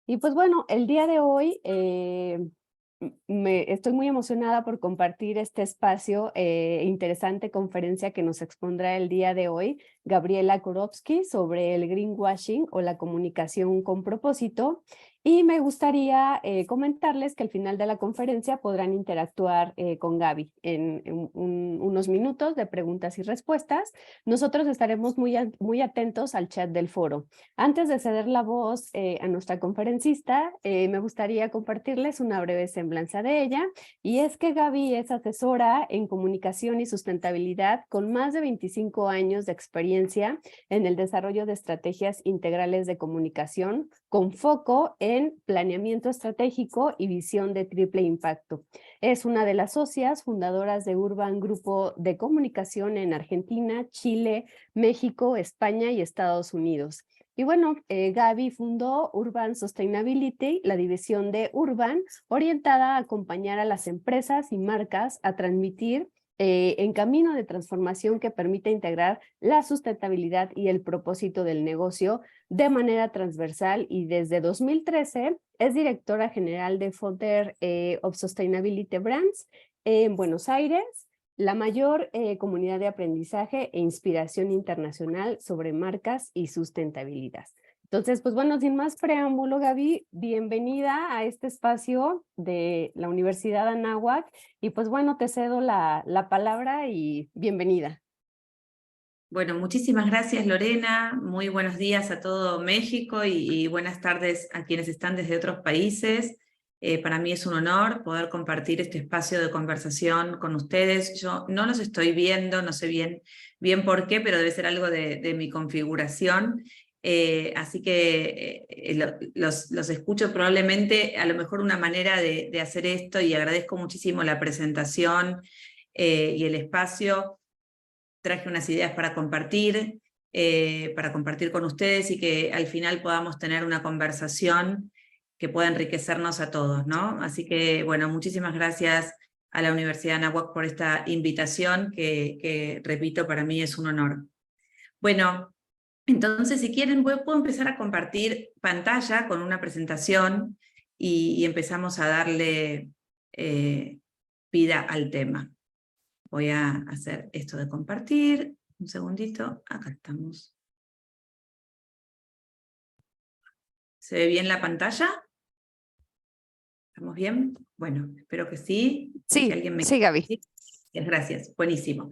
Y pues bueno, el día de hoy estoy muy emocionada por compartir este espacio, interesante conferencia que nos expondrá el día de hoy Gabriela Kurowski sobre el greenwashing o la comunicación con propósito. Y me gustaría comentarles que al final de la conferencia podrán interactuar con Gaby en unos minutos de preguntas y respuestas. Nosotros estaremos muy atentos al chat del foro. Antes de ceder la voz a nuestra conferencista, me gustaría compartirles una breve semblanza de ella, y es que Gaby es asesora en comunicación y sustentabilidad con más de 25 años de experiencia en el desarrollo de estrategias integrales de comunicación con foco en planeamiento estratégico y visión de triple impacto. Es una de las socias fundadoras de Urban Grupo de Comunicación en Argentina, Chile, México, España y Estados Unidos. Y bueno, Gaby fundó Urban Sustainability, la división de Urban, orientada a acompañar a las empresas y marcas a transmitir en camino de transformación que permite integrar la sustentabilidad y el propósito del negocio de manera transversal, y desde 2013 es directora general de Founder of Sustainability Brands en Buenos Aires, la mayor comunidad de aprendizaje e inspiración internacional sobre marcas y sustentabilidad. Entonces, pues bueno, sin más preámbulo, Gaby, bienvenida a este espacio de la Universidad Anáhuac, y pues bueno, te cedo la palabra y bienvenida. Bueno, muchísimas gracias, Lorena. Muy buenos días a todo México y buenas tardes a quienes están desde otros países. Para mí es un honor poder compartir este espacio de conversación con ustedes. Yo no los estoy viendo, no sé bien por qué, pero debe ser algo de mi configuración. Así que los escucho probablemente, a lo mejor una manera de hacer esto, y agradezco muchísimo la presentación y el espacio. Traje unas ideas para compartir con ustedes y que al final podamos tener una conversación que pueda enriquecernos a todos, ¿no? Así que, bueno, muchísimas gracias a la Universidad Anáhuac por esta invitación que, repito, para mí es un honor. Bueno, entonces, si quieren, puedo empezar a compartir pantalla con una presentación y empezamos a darle vida al tema. Voy a hacer esto de compartir. Un segundito. Acá estamos. ¿Se ve bien la pantalla? ¿Estamos bien? Bueno, espero que sí. Sí, Que alguien me... sí, Gaby. Gracias, buenísimo.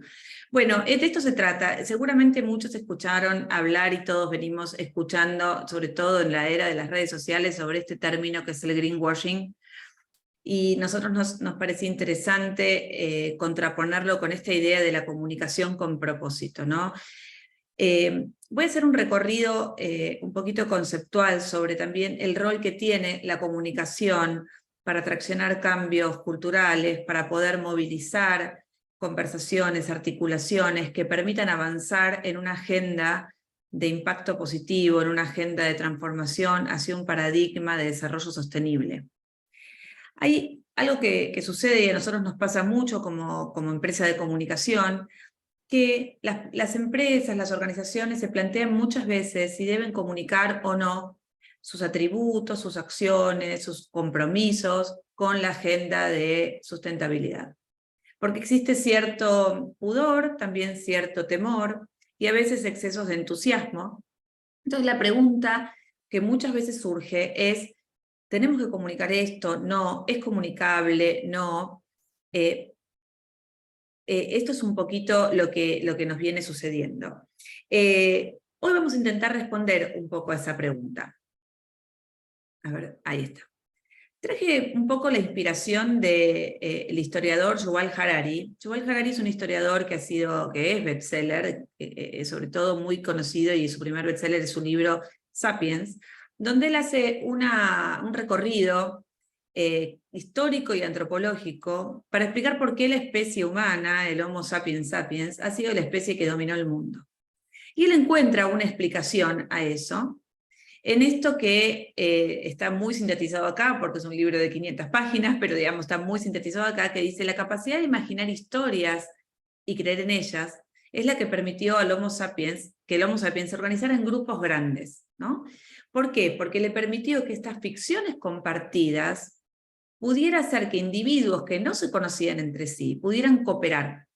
Bueno, de esto se trata. Seguramente muchos escucharon hablar y todos venimos escuchando, sobre todo en la era de las redes sociales, sobre este término que es el greenwashing. Y nosotros nos parecía interesante contraponerlo con esta idea de la comunicación con propósito, ¿no? Voy a hacer un recorrido un poquito conceptual sobre también el rol que tiene la comunicación para traccionar cambios culturales, para poder movilizar conversaciones, articulaciones que permitan avanzar en una agenda de impacto positivo, en una agenda de transformación hacia un paradigma de desarrollo sostenible. Hay algo que sucede y a nosotros nos pasa mucho como empresa de comunicación, que las empresas, las organizaciones se plantean muchas veces si deben comunicar o no sus atributos, sus acciones, sus compromisos con la agenda de sustentabilidad. Porque existe cierto pudor, también cierto temor y a veces excesos de entusiasmo. Entonces la pregunta que muchas veces surge es: ¿tenemos que comunicar esto? No. ¿Es comunicable? No. Esto es un poquito lo que nos viene sucediendo. Hoy vamos a intentar responder un poco a esa pregunta. A ver, ahí está. Traje un poco la inspiración del historiador Yuval Harari. Yuval Harari es un historiador que es bestseller, sobre todo muy conocido, y su primer bestseller es su libro Sapiens, donde él hace un recorrido histórico y antropológico para explicar por qué la especie humana, el Homo sapiens sapiens, ha sido la especie que dominó el mundo. Y él encuentra una explicación a eso en esto que está muy sintetizado acá, porque es un libro de 500 páginas, pero digamos está muy sintetizado acá, que dice: la capacidad de imaginar historias y creer en ellas es la que permitió al Homo sapiens, que el Homo sapiens se organizara en grupos grandes, ¿no? ¿Por qué? Porque le permitió que estas ficciones compartidas pudiera hacer que individuos que no se conocían entre sí pudieran cooperar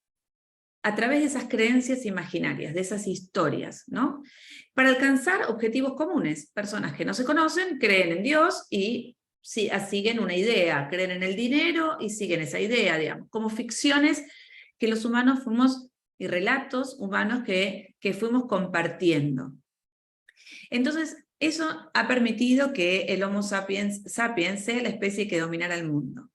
a través de esas creencias imaginarias, de esas historias, ¿no? Para alcanzar objetivos comunes. Personas que no se conocen creen en Dios y siguen una idea, creen en el dinero y siguen esa idea, digamos, como ficciones que los humanos fuimos, y relatos humanos que fuimos compartiendo. Entonces, eso ha permitido que el Homo sapiens sea la especie que dominara el mundo.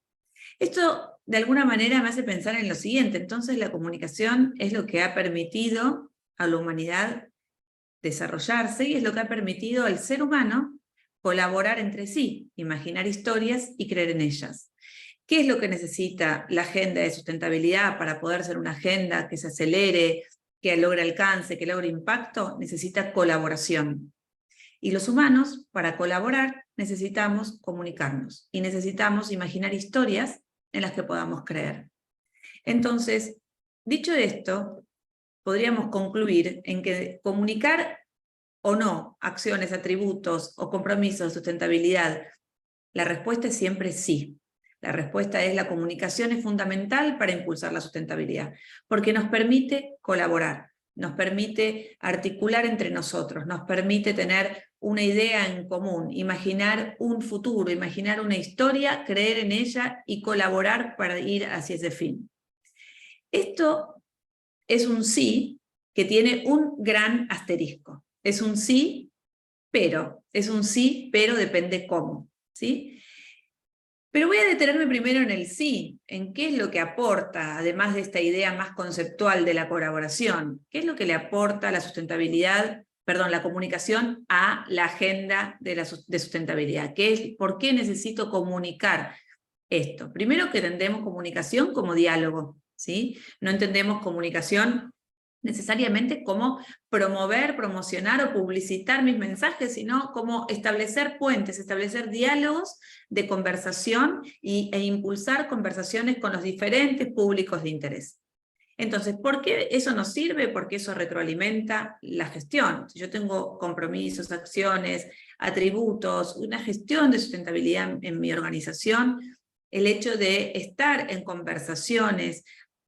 Esto, de alguna manera, me hace pensar en lo siguiente. Entonces, la comunicación es lo que ha permitido a la humanidad desarrollarse y es lo que ha permitido al ser humano colaborar entre sí, imaginar historias y creer en ellas. ¿Qué es lo que necesita la agenda de sustentabilidad para poder ser una agenda que se acelere, que logre alcance, que logre impacto? Necesita colaboración. Y los humanos, para colaborar, necesitamos comunicarnos y necesitamos imaginar historias en las que podamos creer. Entonces, dicho esto, podríamos concluir en que comunicar o no acciones, atributos o compromisos de sustentabilidad, la respuesta es siempre sí. La respuesta es: la comunicación es fundamental para impulsar la sustentabilidad, porque nos permite colaborar, nos permite articular entre nosotros, nos permite tener una idea en común, imaginar un futuro, imaginar una historia, creer en ella y colaborar para ir hacia ese fin. Esto es un sí que tiene un gran asterisco. Es un sí, pero depende cómo, ¿sí? Pero voy a detenerme primero en el sí, en qué es lo que aporta, además de esta idea más conceptual de la colaboración, qué es lo que le aporta la la comunicación a la agenda de sustentabilidad. ¿Por qué necesito comunicar esto? Primero, que entendemos comunicación como diálogo, ¿sí? No entendemos comunicación necesariamente como promover, promocionar o publicitar mis mensajes, sino como establecer puentes, establecer diálogos de conversación e impulsar conversaciones con los diferentes públicos de interés. Entonces, ¿por qué eso nos sirve? Porque eso retroalimenta la gestión. Si yo tengo compromisos, acciones, atributos, una gestión de sustentabilidad en mi organización, el hecho de estar en conversaciones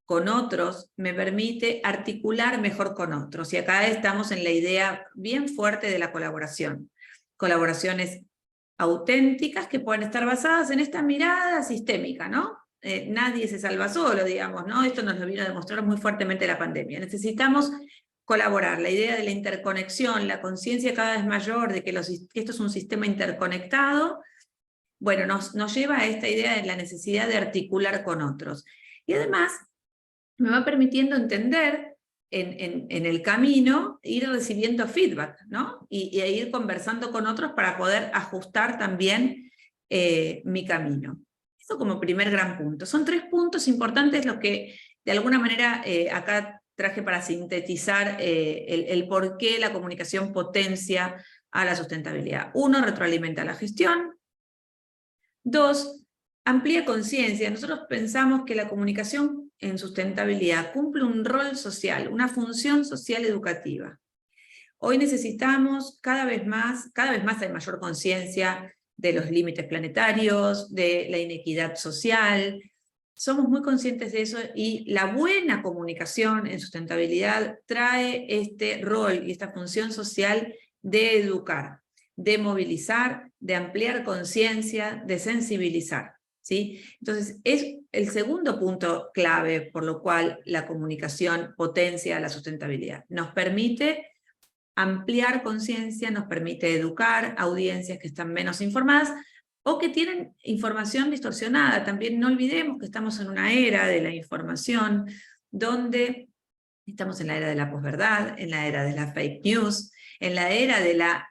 con otros me permite articular mejor con otros. Y acá estamos en la idea bien fuerte de la colaboración. Colaboraciones auténticas que pueden estar basadas en esta mirada sistémica, ¿no? Nadie se salva solo, digamos, ¿no? Esto nos lo vino a demostrar muy fuertemente la pandemia. Necesitamos colaborar. La idea de la interconexión, la conciencia cada vez mayor de que esto es un sistema interconectado, bueno, nos lleva a esta idea de la necesidad de articular con otros. Y además, me va permitiendo entender en el camino, ir recibiendo feedback, ¿no? Y ir conversando con otros para poder ajustar también mi camino. Eso como primer gran punto. Son 3 puntos importantes los que de alguna manera acá traje para sintetizar el por qué la comunicación potencia a la sustentabilidad. 1, retroalimenta la gestión. 2, amplía conciencia. Nosotros pensamos que la comunicación en sustentabilidad cumple un rol social, una función social educativa. Hoy necesitamos cada vez más hay mayor conciencia de los límites planetarios, de la inequidad social. Somos muy conscientes de eso y la buena comunicación en sustentabilidad trae este rol y esta función social de educar, de movilizar, de ampliar conciencia, de sensibilizar, ¿sí? Entonces, es el segundo punto clave por lo cual la comunicación potencia la sustentabilidad. Nos permite ampliar conciencia, nos permite educar audiencias que están menos informadas o que tienen información distorsionada. También no olvidemos que estamos en una era de la información donde estamos en la era de la posverdad, en la era de la fake news, en la era de la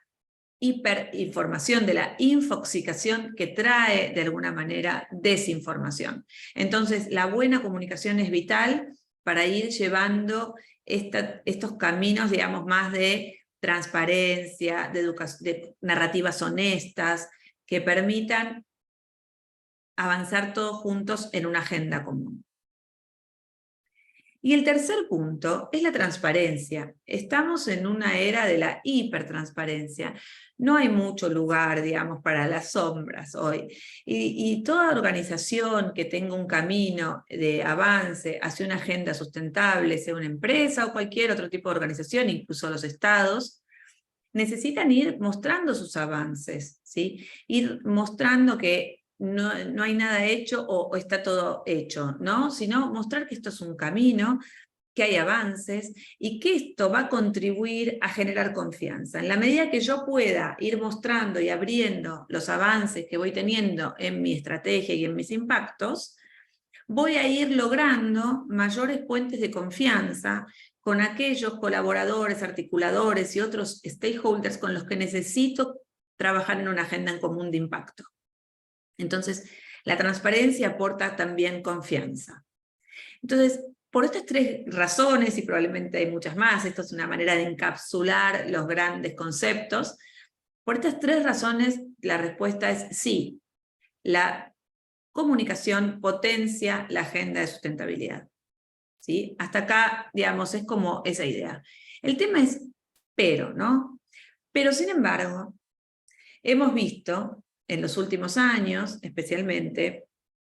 hiperinformación, de la infoxicación que trae de alguna manera desinformación. Entonces, la buena comunicación es vital para ir llevando estos caminos, digamos, más de transparencia, de narrativas honestas, que permitan avanzar todos juntos en una agenda común. Y el tercer punto es la transparencia. Estamos en una era de la hipertransparencia. No hay mucho lugar, digamos, para las sombras hoy. Y toda organización que tenga un camino de avance hacia una agenda sustentable, sea una empresa o cualquier otro tipo de organización, incluso los estados, necesitan ir mostrando sus avances, ¿sí? Ir mostrando que no hay nada hecho o está todo hecho, ¿no? Sino mostrar que esto es un camino, que hay avances y que esto va a contribuir a generar confianza. En la medida que yo pueda ir mostrando y abriendo los avances que voy teniendo en mi estrategia y en mis impactos, voy a ir logrando mayores puentes de confianza con aquellos colaboradores, articuladores y otros stakeholders con los que necesito trabajar en una agenda en común de impacto. Entonces, la transparencia aporta también confianza. Entonces, por estas tres razones, y probablemente hay muchas más, esto es una manera de encapsular los grandes conceptos, por estas tres razones la respuesta es sí. La comunicación potencia la agenda de sustentabilidad. ¿Sí? Hasta acá, digamos, es como esa idea. El tema es pero, ¿no? Pero sin embargo, hemos visto en los últimos años, especialmente,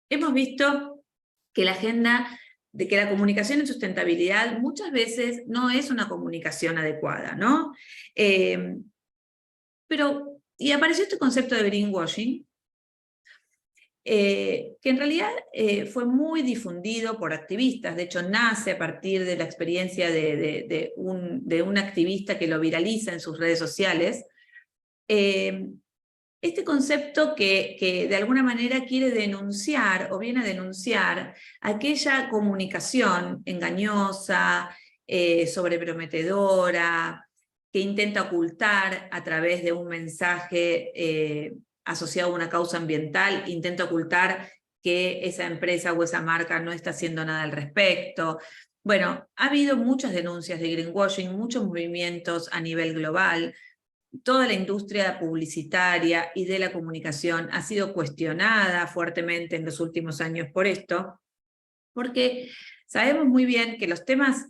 hemos visto que la agenda de que la comunicación en sustentabilidad muchas veces no es una comunicación adecuada, ¿no? Y apareció este concepto de greenwashing, que en realidad fue muy difundido por activistas. De hecho, nace a partir de la experiencia de un activista que lo viraliza en sus redes sociales. Este concepto que de alguna manera quiere denunciar, o viene a denunciar, aquella comunicación engañosa, sobreprometedora, que intenta ocultar a través de un mensaje asociado a una causa ambiental, intenta ocultar que esa empresa o esa marca no está haciendo nada al respecto. Bueno, ha habido muchas denuncias de greenwashing, muchos movimientos a nivel global. Toda la industria publicitaria y de la comunicación ha sido cuestionada fuertemente en los últimos años por esto, porque sabemos muy bien que los temas,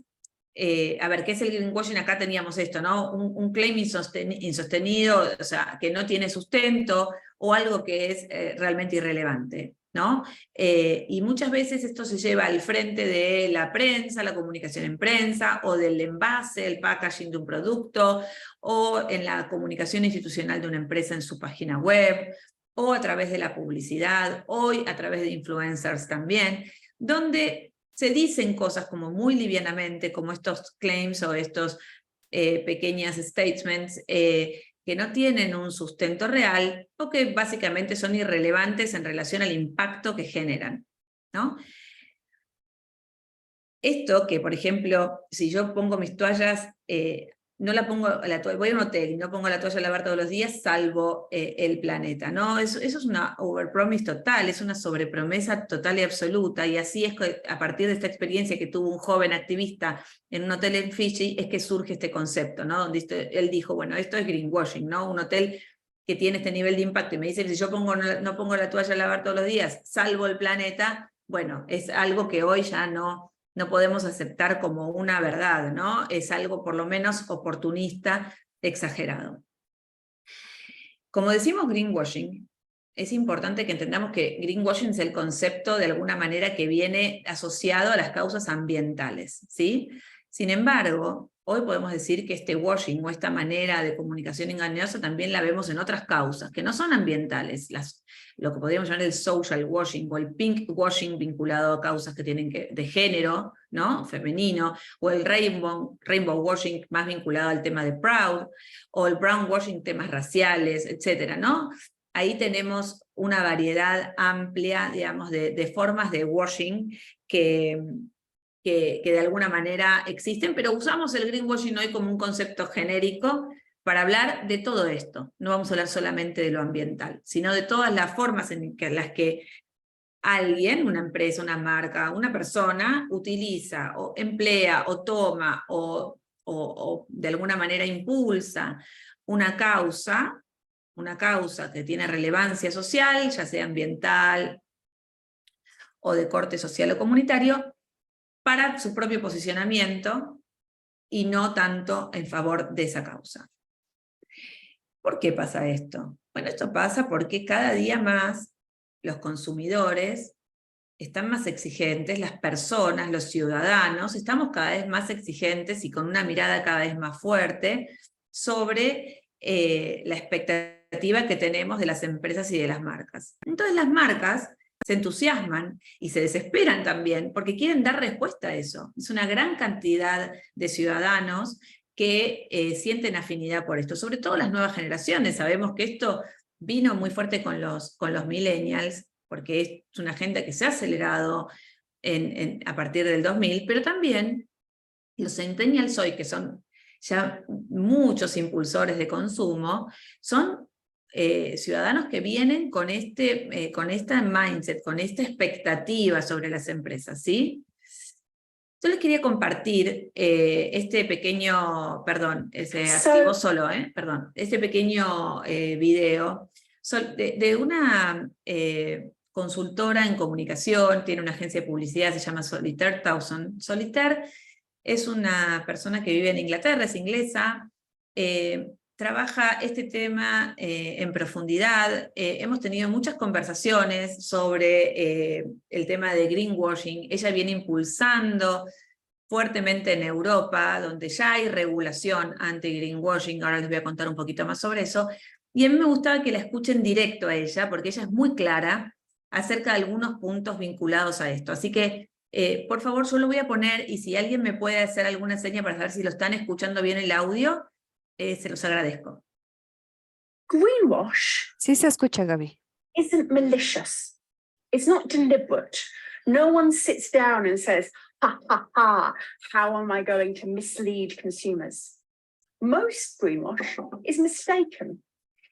a ver, ¿qué es el greenwashing? Acá teníamos esto, ¿no? Un claim insostenido, o sea, que no tiene sustento, o algo que es realmente irrelevante, ¿no? Y muchas veces esto se lleva al frente de la prensa, la comunicación en prensa, o del envase, el packaging de un producto, o en la comunicación institucional de una empresa en su página web, o a través de la publicidad, hoy a través de influencers también, donde se dicen cosas como muy livianamente, como estos claims o estos pequeñas statements que no tienen un sustento real o que básicamente son irrelevantes en relación al impacto que generan, ¿no? Esto que, por ejemplo, si yo pongo mis toallas, no la pongo voy a un hotel y no pongo la toalla a lavar todos los días, salvo el planeta, ¿no? Eso es una overpromise total, es una sobrepromesa total y absoluta, y así es que a partir de esta experiencia que tuvo un joven activista en un hotel en Fiji, es que surge este concepto, ¿no? Donde él dijo, bueno, esto es greenwashing, ¿no? Un hotel que tiene este nivel de impacto, y me dice que si yo no pongo la toalla a lavar todos los días, salvo el planeta, bueno, es algo que hoy ya no podemos aceptar como una verdad, ¿no? Es algo por lo menos oportunista, exagerado. Como decimos greenwashing, es importante que entendamos que greenwashing es el concepto de alguna manera que viene asociado a las causas ambientales, ¿sí? Sin embargo, hoy podemos decir que este washing o esta manera de comunicación engañosa también la vemos en otras causas, que no son ambientales, lo que podríamos llamar el social washing o el pink washing vinculado a causas que tienen de género, ¿no? Femenino, o el rainbow washing más vinculado al tema de Proud, o el brown washing, temas raciales, etcétera, ¿no? Ahí tenemos una variedad amplia, digamos, de formas de washing que de alguna manera existen, pero usamos el greenwashing hoy como un concepto genérico para hablar de todo esto. No vamos a hablar solamente de lo ambiental, sino de todas las formas en las que alguien, una empresa, una marca, una persona, utiliza, o emplea, o toma, o de alguna manera impulsa una causa que tiene relevancia social, ya sea ambiental o de corte social o comunitario, para su propio posicionamiento y no tanto en favor de esa causa. ¿Por qué pasa esto? Bueno, esto pasa porque cada día más los consumidores están más exigentes, las personas, los ciudadanos, estamos cada vez más exigentes y con una mirada cada vez más fuerte sobre la expectativa que tenemos de las empresas y de las marcas. Entonces las marcas se entusiasman y se desesperan también porque quieren dar respuesta a eso. Es una gran cantidad de ciudadanos que sienten afinidad por esto, sobre todo las nuevas generaciones. Sabemos que esto vino muy fuerte con los millennials, porque es una agenda que se ha acelerado a partir del 2000, pero también los centennials hoy, que son ya muchos impulsores de consumo, son ciudadanos que vienen con esta mindset, con esta expectativa sobre las empresas, ¿sí? Yo les quería compartir este pequeño, perdón, ese archivo solo, perdón, este pequeño video de una consultora en comunicación, tiene una agencia de publicidad, se llama Solitaire Towson. Solitaire es una persona que vive en Inglaterra, es inglesa, trabaja este tema en profundidad. Hemos tenido muchas conversaciones sobre el tema de greenwashing. Ella viene impulsando fuertemente en Europa, donde ya hay regulación anti-greenwashing. Ahora les voy a contar un poquito más sobre eso. Y a mí me gustaba que la escuchen directo a ella, porque ella es muy clara acerca de algunos puntos vinculados a esto. Así que, por favor, yo lo voy a poner, y si alguien me puede hacer alguna seña para saber si lo están escuchando bien el audio, se los agradezco. Greenwash. Sí se escucha, Gaby. Isn't malicious. It's not deliberate. No one sits down and says, ha, ha, ha, how am I going to mislead consumers? Most greenwash is mistaken.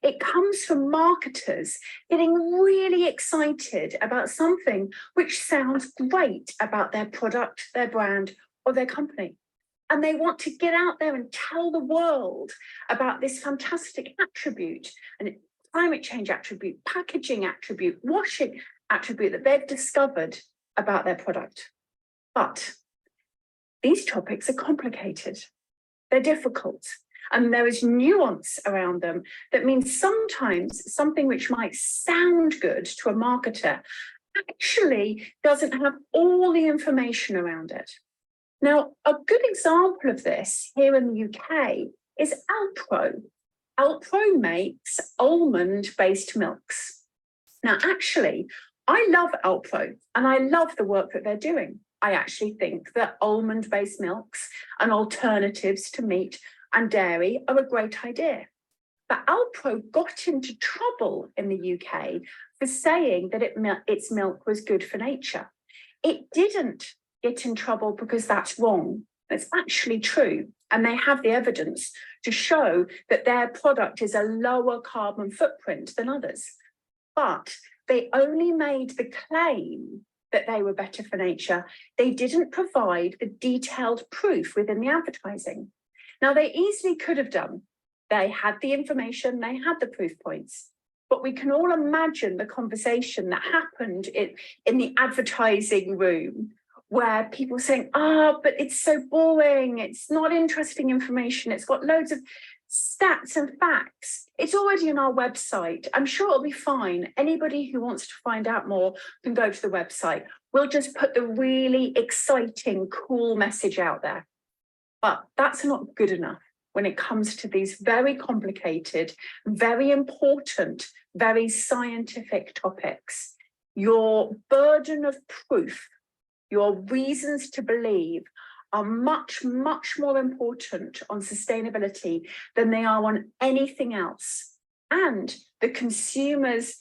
It comes from marketers getting really excited about something which sounds great about their product, their brand, or their company. And they want to get out there and tell the world about this fantastic attribute, and climate change attribute, packaging attribute, washing attribute that they've discovered about their product. But these topics are complicated. They're difficult. And there is nuance around them that means sometimes something which might sound good to a marketer actually doesn't have all the information around it. Now, a good example of this here in the UK is Alpro. Alpro makes almond-based milks. Now, actually, I love Alpro and I love the work that they're doing. I actually think that almond-based milks and alternatives to meat and dairy are a great idea. But Alpro got into trouble in the UK for saying that its milk was good for nature. It didn't get in trouble because that's wrong. It's actually true. And they have the evidence to show that their product is a lower carbon footprint than others. But they only made the claim that they were better for nature. They didn't provide the detailed proof within the advertising. Now, they easily could have done. They had the information, they had the proof points. But we can all imagine the conversation that happened in the advertising room, where people saying, but it's so boring, it's not interesting information, it's got loads of stats and facts. It's already on our website. I'm sure it'll be fine. Anybody who wants to find out more can go to the website. We'll just put the really exciting, cool message out there. But that's not good enough when it comes to these very complicated, very important, very scientific topics. Your burden of proof, your reasons to believe are much, much more important on sustainability than they are on anything else. And the consumer's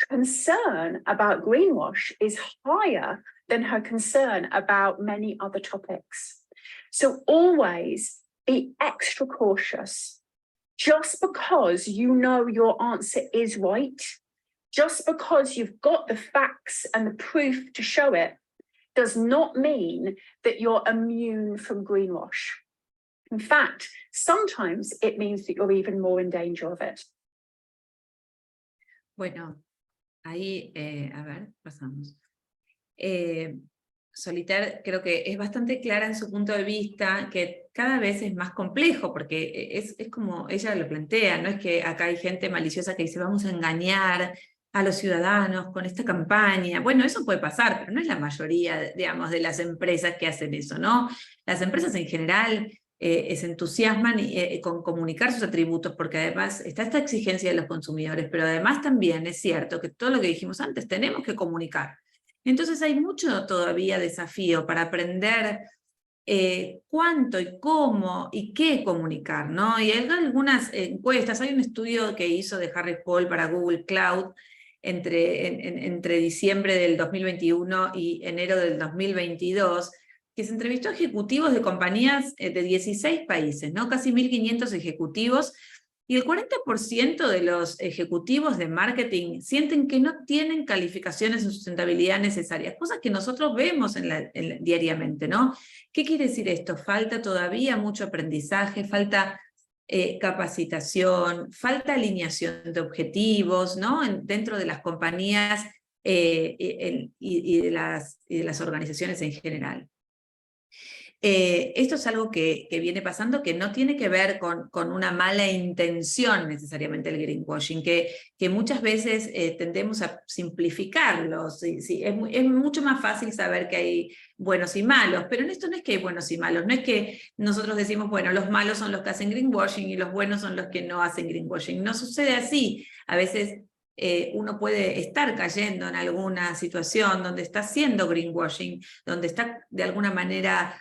concern about greenwash is higher than her concern about many other topics. So always be extra cautious. Just because you know your answer is right, just because you've got the facts and the proof to show it, does not mean that you're immune from greenwash. In fact, sometimes it means that you're even more in danger of it. Bueno, ahí, a ver, pasamos. Solitaire creo que es bastante clara en su punto de vista, que cada vez es más complejo, porque es como ella lo plantea, no es que acá hay gente maliciosa que dice vamos a engañar a los ciudadanos con esta campaña. Bueno, eso puede pasar, pero no es la mayoría, digamos, de las empresas que hacen eso, ¿no? Las empresas en general se entusiasman con comunicar sus atributos, porque además está esta exigencia de los consumidores, pero además también es cierto que todo lo que dijimos antes, tenemos que comunicar. Entonces hay mucho todavía desafío para aprender cuánto y cómo y qué comunicar, ¿no? Y hay algunas encuestas, hay un estudio que hizo de Harry Poll para Google Cloud entre diciembre del 2021 y enero del 2022, que se entrevistó a ejecutivos de compañías de 16 países, ¿no? Casi 1.500 ejecutivos, y el 40% de los ejecutivos de marketing sienten que no tienen calificaciones de sustentabilidad necesarias, cosas que nosotros vemos diariamente, ¿no? ¿Qué quiere decir esto? Falta todavía mucho aprendizaje, falta capacitación, falta alineación de objetivos, ¿no? Dentro de las compañías y de las organizaciones en general. Esto es algo que viene pasando, que no tiene que ver con una mala intención necesariamente el greenwashing, que muchas veces tendemos a simplificarlo. Sí, es mucho más fácil saber que hay buenos y malos, pero en esto no es que hay buenos y malos, no es que nosotros decimos, bueno, los malos son los que hacen greenwashing y los buenos son los que no hacen greenwashing. No sucede así. A veces uno puede estar cayendo en alguna situación donde está haciendo greenwashing, donde está de alguna manera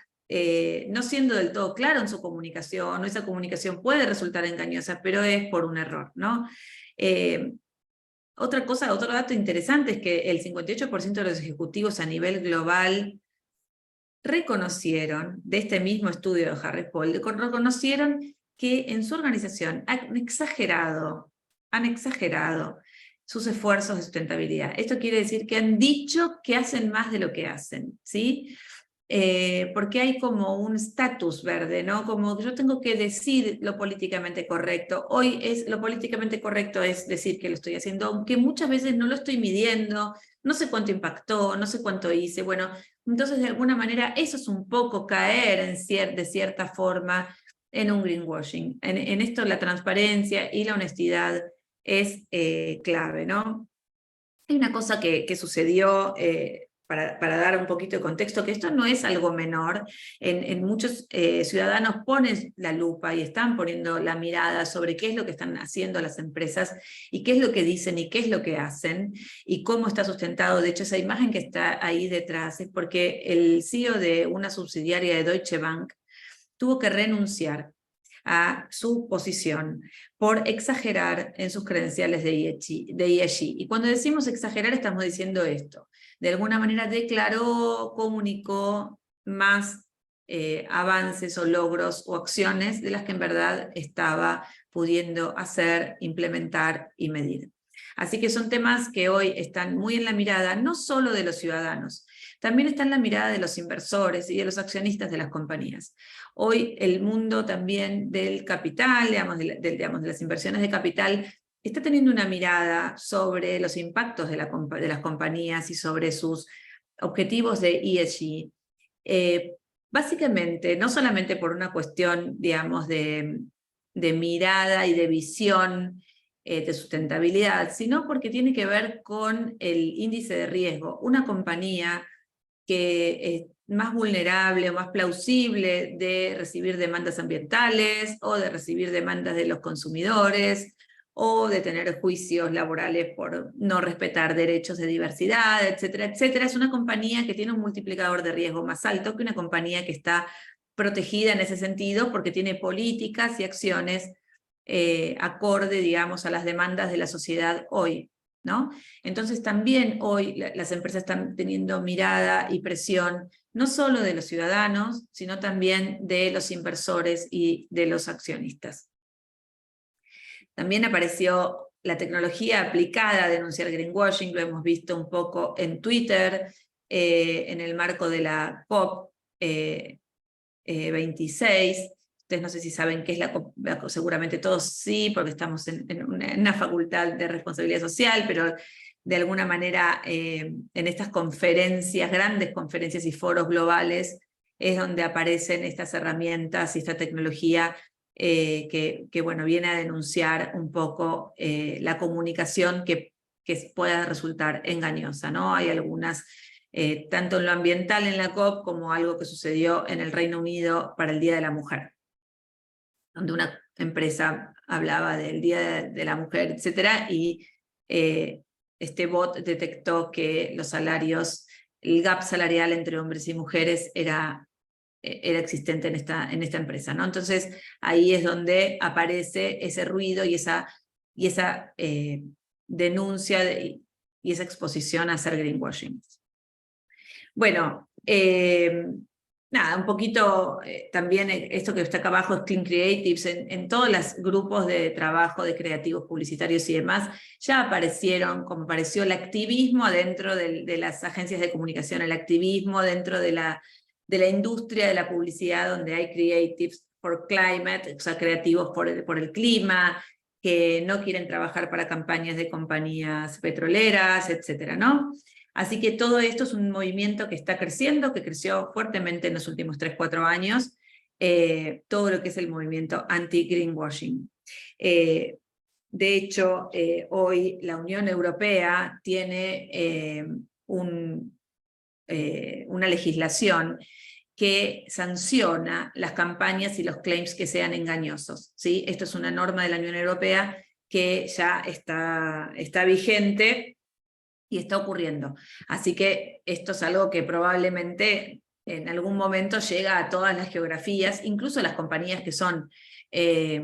no siendo del todo claro en su comunicación, o esa comunicación puede resultar engañosa, pero es por un error, ¿no? Otro dato interesante es que el 58% de los ejecutivos a nivel global reconocieron, de este mismo estudio de Harry Poll, reconocieron que en su organización han exagerado sus esfuerzos de sustentabilidad. Esto quiere decir que han dicho que hacen más de lo que hacen, ¿sí? Porque hay como un estatus verde, ¿no? Como yo tengo que decir lo políticamente correcto. Hoy lo políticamente correcto es decir que lo estoy haciendo, aunque muchas veces no lo estoy midiendo, no sé cuánto impactó, no sé cuánto hice. Bueno, entonces de alguna manera eso es un poco caer de cierta forma en un greenwashing. En esto la transparencia y la honestidad es clave, ¿no? Hay una cosa que sucedió, para dar un poquito de contexto, que esto no es algo menor. En muchos ciudadanos ponen la lupa y están poniendo la mirada sobre qué es lo que están haciendo las empresas y qué es lo que dicen y qué es lo que hacen y cómo está sustentado. De hecho, esa imagen que está ahí detrás es porque el CEO de una subsidiaria de Deutsche Bank tuvo que renunciar a su posición por exagerar en sus credenciales de ESG. Y cuando decimos exagerar estamos diciendo esto. De alguna manera declaró, comunicó más avances o logros o acciones de las que en verdad estaba pudiendo hacer, implementar y medir. Así que son temas que hoy están muy en la mirada, no solo de los ciudadanos, también está en la mirada de los inversores y de los accionistas de las compañías. Hoy el mundo también del capital, digamos, de las inversiones de capital, está teniendo una mirada sobre los impactos de las compañías y sobre sus objetivos de ESG. Básicamente, no solamente por una cuestión, digamos, de mirada y de visión de sustentabilidad, sino porque tiene que ver con el índice de riesgo. Una compañía que es más vulnerable o más plausible de recibir demandas ambientales o de recibir demandas de los consumidores o de tener juicios laborales por no respetar derechos de diversidad, etcétera, etcétera. Es una compañía que tiene un multiplicador de riesgo más alto que una compañía que está protegida en ese sentido porque tiene políticas y acciones acorde, digamos, a las demandas de la sociedad hoy, ¿no? Entonces también hoy las empresas están teniendo mirada y presión no solo de los ciudadanos, sino también de los inversores y de los accionistas. También apareció la tecnología aplicada a denunciar greenwashing, lo hemos visto un poco en Twitter, en el marco de la COP 26. Ustedes no sé si saben qué es la COP, seguramente todos sí, porque estamos en una facultad de responsabilidad social, pero de alguna manera en estas conferencias, grandes conferencias y foros globales, es donde aparecen estas herramientas y esta tecnología que bueno, viene a denunciar un poco la comunicación que pueda resultar engañosa, ¿no? Hay algunas, tanto en lo ambiental en la COP, como algo que sucedió en el Reino Unido para el Día de la Mujer, donde una empresa hablaba del Día de la Mujer, etc., y este bot detectó que los salarios, el gap salarial entre hombres y mujeres era existente en esta empresa, ¿no? Entonces ahí es donde aparece ese ruido y esa denuncia y esa exposición a hacer greenwashing. Bueno, nada, un poquito también esto que está acá abajo es Clean Creatives. En todos los grupos de trabajo de creativos publicitarios y demás, ya aparecieron, como apareció el activismo dentro de las agencias de comunicación, el activismo dentro de la industria de la publicidad, donde hay creatives for climate, o sea, creativos por el clima, que no quieren trabajar para campañas de compañías petroleras, etcétera, ¿no? Así que todo esto es un movimiento que está creciendo, que creció fuertemente en los últimos 3-4 años, todo lo que es el movimiento anti-greenwashing. De hecho, hoy la Unión Europea tiene una legislación que sanciona las campañas y los claims que sean engañosos, ¿sí? Esto es una norma de la Unión Europea que ya está vigente y está ocurriendo. Así que esto es algo que probablemente en algún momento llega a todas las geografías, incluso las compañías que son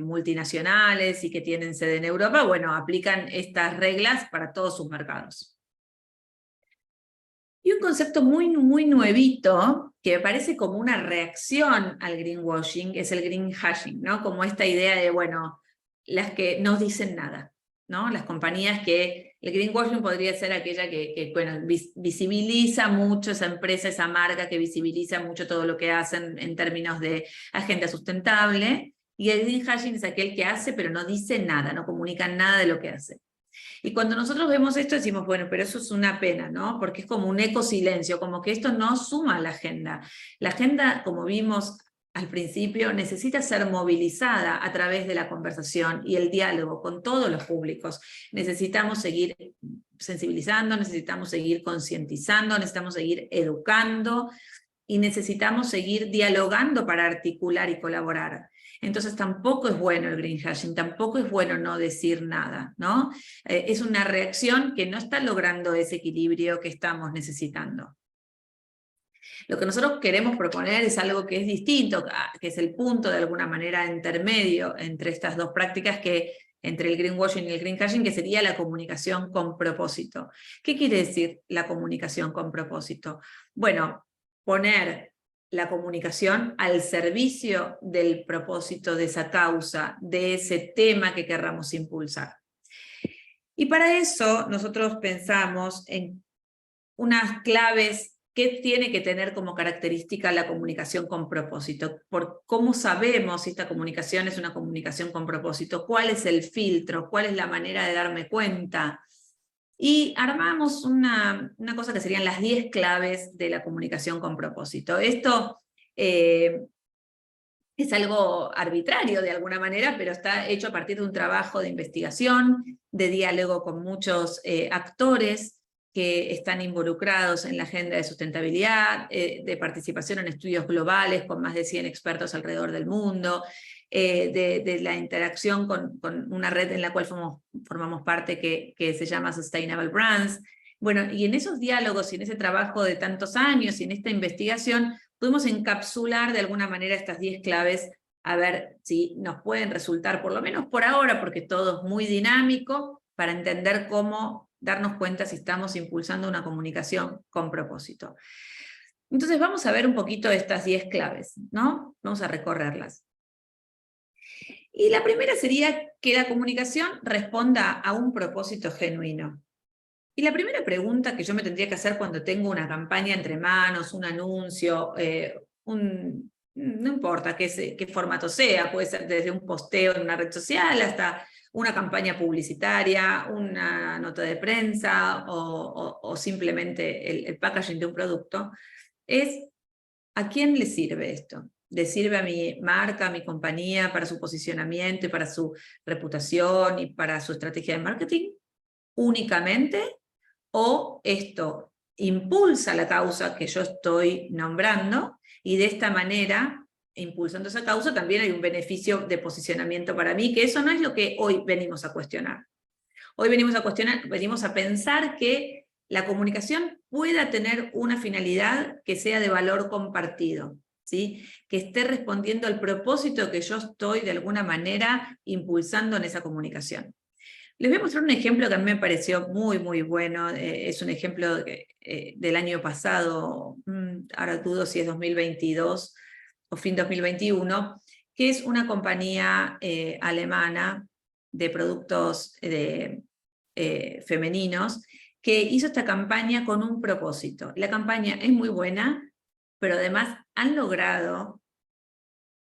multinacionales y que tienen sede en Europa, bueno, aplican estas reglas para todos sus mercados. Y un concepto muy, muy nuevito, que me parece como una reacción al greenwashing, es el greenhashing, ¿no? Como esta idea de, bueno, las que no dicen nada, ¿no? Las compañías que... El greenwashing podría ser aquella que bueno, visibiliza mucho esa empresa, esa marca, que visibiliza mucho todo lo que hacen en términos de agenda sustentable, y el greenhashing es aquel que hace pero no dice nada, no comunica nada de lo que hace. Y cuando nosotros vemos esto decimos, bueno, pero eso es una pena, ¿no? Porque es como un ecosilencio, como que esto no suma a la agenda. La agenda, como vimos al principio, necesita ser movilizada a través de la conversación y el diálogo con todos los públicos. Necesitamos seguir sensibilizando, necesitamos seguir concientizando, necesitamos seguir educando y necesitamos seguir dialogando para articular y colaborar. Entonces tampoco es bueno el greenhashing, tampoco es bueno no decir nada, ¿no? Es una reacción que no está logrando ese equilibrio que estamos necesitando. Lo que nosotros queremos proponer es algo que es distinto, que es el punto de alguna manera intermedio entre estas dos prácticas, entre el greenwashing y el greenhashing, que sería la comunicación con propósito. ¿Qué quiere decir la comunicación con propósito? Bueno, poner la comunicación al servicio del propósito, de esa causa, de ese tema que querramos impulsar. Y para eso nosotros pensamos en unas claves que tiene que tener como característica la comunicación con propósito. Por cómo sabemos si esta comunicación es una comunicación con propósito, cuál es el filtro, cuál es la manera de darme cuenta. Y armamos una cosa que serían las 10 claves de la comunicación con propósito. Esto es algo arbitrario de alguna manera, pero está hecho a partir de un trabajo de investigación, de diálogo con muchos actores que están involucrados en la agenda de sustentabilidad, de participación en estudios globales con más de 100 expertos alrededor del mundo, de la interacción con una red en la cual formamos parte que se llama Sustainable Brands. Bueno, y en esos diálogos y en ese trabajo de tantos años y en esta investigación, pudimos encapsular de alguna manera estas 10 claves, a ver si nos pueden resultar, por lo menos por ahora, porque todo es muy dinámico, para entender cómo darnos cuenta si estamos impulsando una comunicación con propósito. Entonces vamos a ver un poquito estas 10 claves, ¿no? Vamos a recorrerlas. Y la primera sería que la comunicación responda a un propósito genuino. Y la primera pregunta que yo me tendría que hacer cuando tengo una campaña entre manos, un anuncio, no importa qué formato sea, puede ser desde un posteo en una red social hasta una campaña publicitaria, una nota de prensa o simplemente el packaging de un producto, es ¿a quién le sirve esto? ¿Le sirve a mi marca, a mi compañía, para su posicionamiento y para su reputación y para su estrategia de marketing únicamente? ¿O esto impulsa la causa que yo estoy nombrando y de esta manera, impulsando esa causa, también hay un beneficio de posicionamiento para mí, que eso no es lo que hoy venimos a cuestionar. Hoy venimos a pensar que la comunicación pueda tener una finalidad que sea de valor compartido, ¿sí? Que esté respondiendo al propósito que yo estoy de alguna manera impulsando en esa comunicación. Les voy a mostrar un ejemplo que a mí me pareció muy, muy bueno. Es un ejemplo del año pasado, ahora dudo si es 2022 o fin 2021, que es una compañía alemana de productos femeninos que hizo esta campaña con un propósito. La campaña es muy buena, pero además han logrado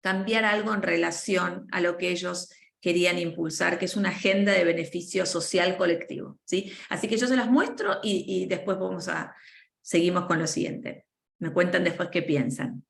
cambiar algo en relación a lo que ellos querían impulsar, que es una agenda de beneficio social colectivo, ¿sí? Así que yo se las muestro y después seguimos con lo siguiente. Me cuentan después qué piensan.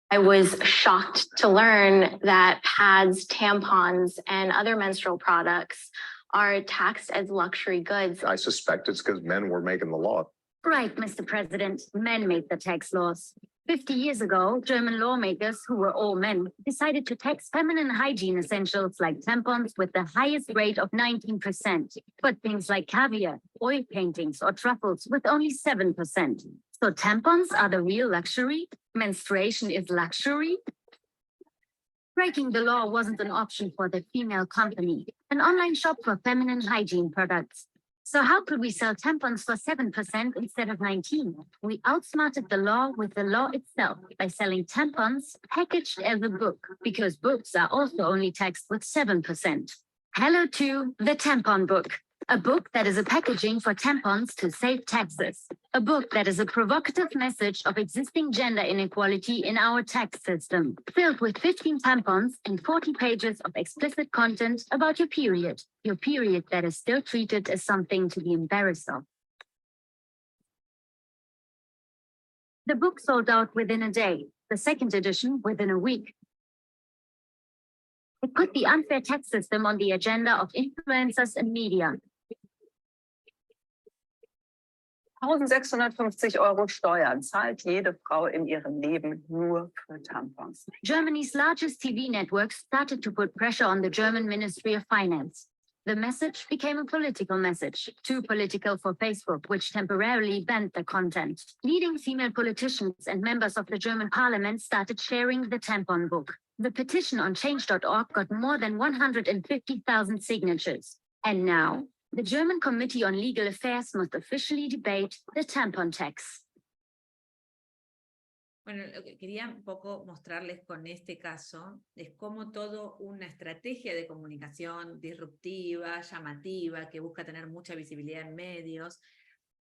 I was shocked to learn that pads, tampons, and other menstrual products are taxed as luxury goods. I suspect it's because men were making the law. Right, Mr. President. Men made the tax laws. 50 years ago, German lawmakers, who were all men, decided to tax feminine hygiene essentials like tampons with the highest rate of 19%, but things like caviar, oil paintings, or truffles with only 7%. So tampons are the real luxury? Menstruation is luxury? Breaking the law wasn't an option for the female company, an online shop for feminine hygiene products. So how could we sell tampons for 7% instead of 19%? We outsmarted the law with the law itself by selling tampons packaged as a book, because books are also only taxed with 7%. Hello to the tampon book. A book that is a packaging for tampons to save taxes. A book that is a provocative message of existing gender inequality in our tax system. Filled with 15 tampons and 40 pages of explicit content about your period. Your period that is still treated as something to be embarrassed of. The book sold out within a day. The second edition within a week. It put the unfair tax system on the agenda of influencers and media. 1.650 € Steuern zahlt jede Frau in ihrem Leben nur für Tampons. Germany's largest TV network started to put pressure on the German Ministry of Finance. The message became a political message, too political for Facebook, which temporarily banned the content. Leading female politicians and members of the German parliament started sharing the tampon book. The petition on change.org got more than 150,000 signatures. And now, the German Committee on Legal Affairs must officially debate the tampon tax. Bueno, lo que quería un poco mostrarles con este caso es cómo toda una estrategia de comunicación disruptiva, llamativa, que busca tener mucha visibilidad en medios,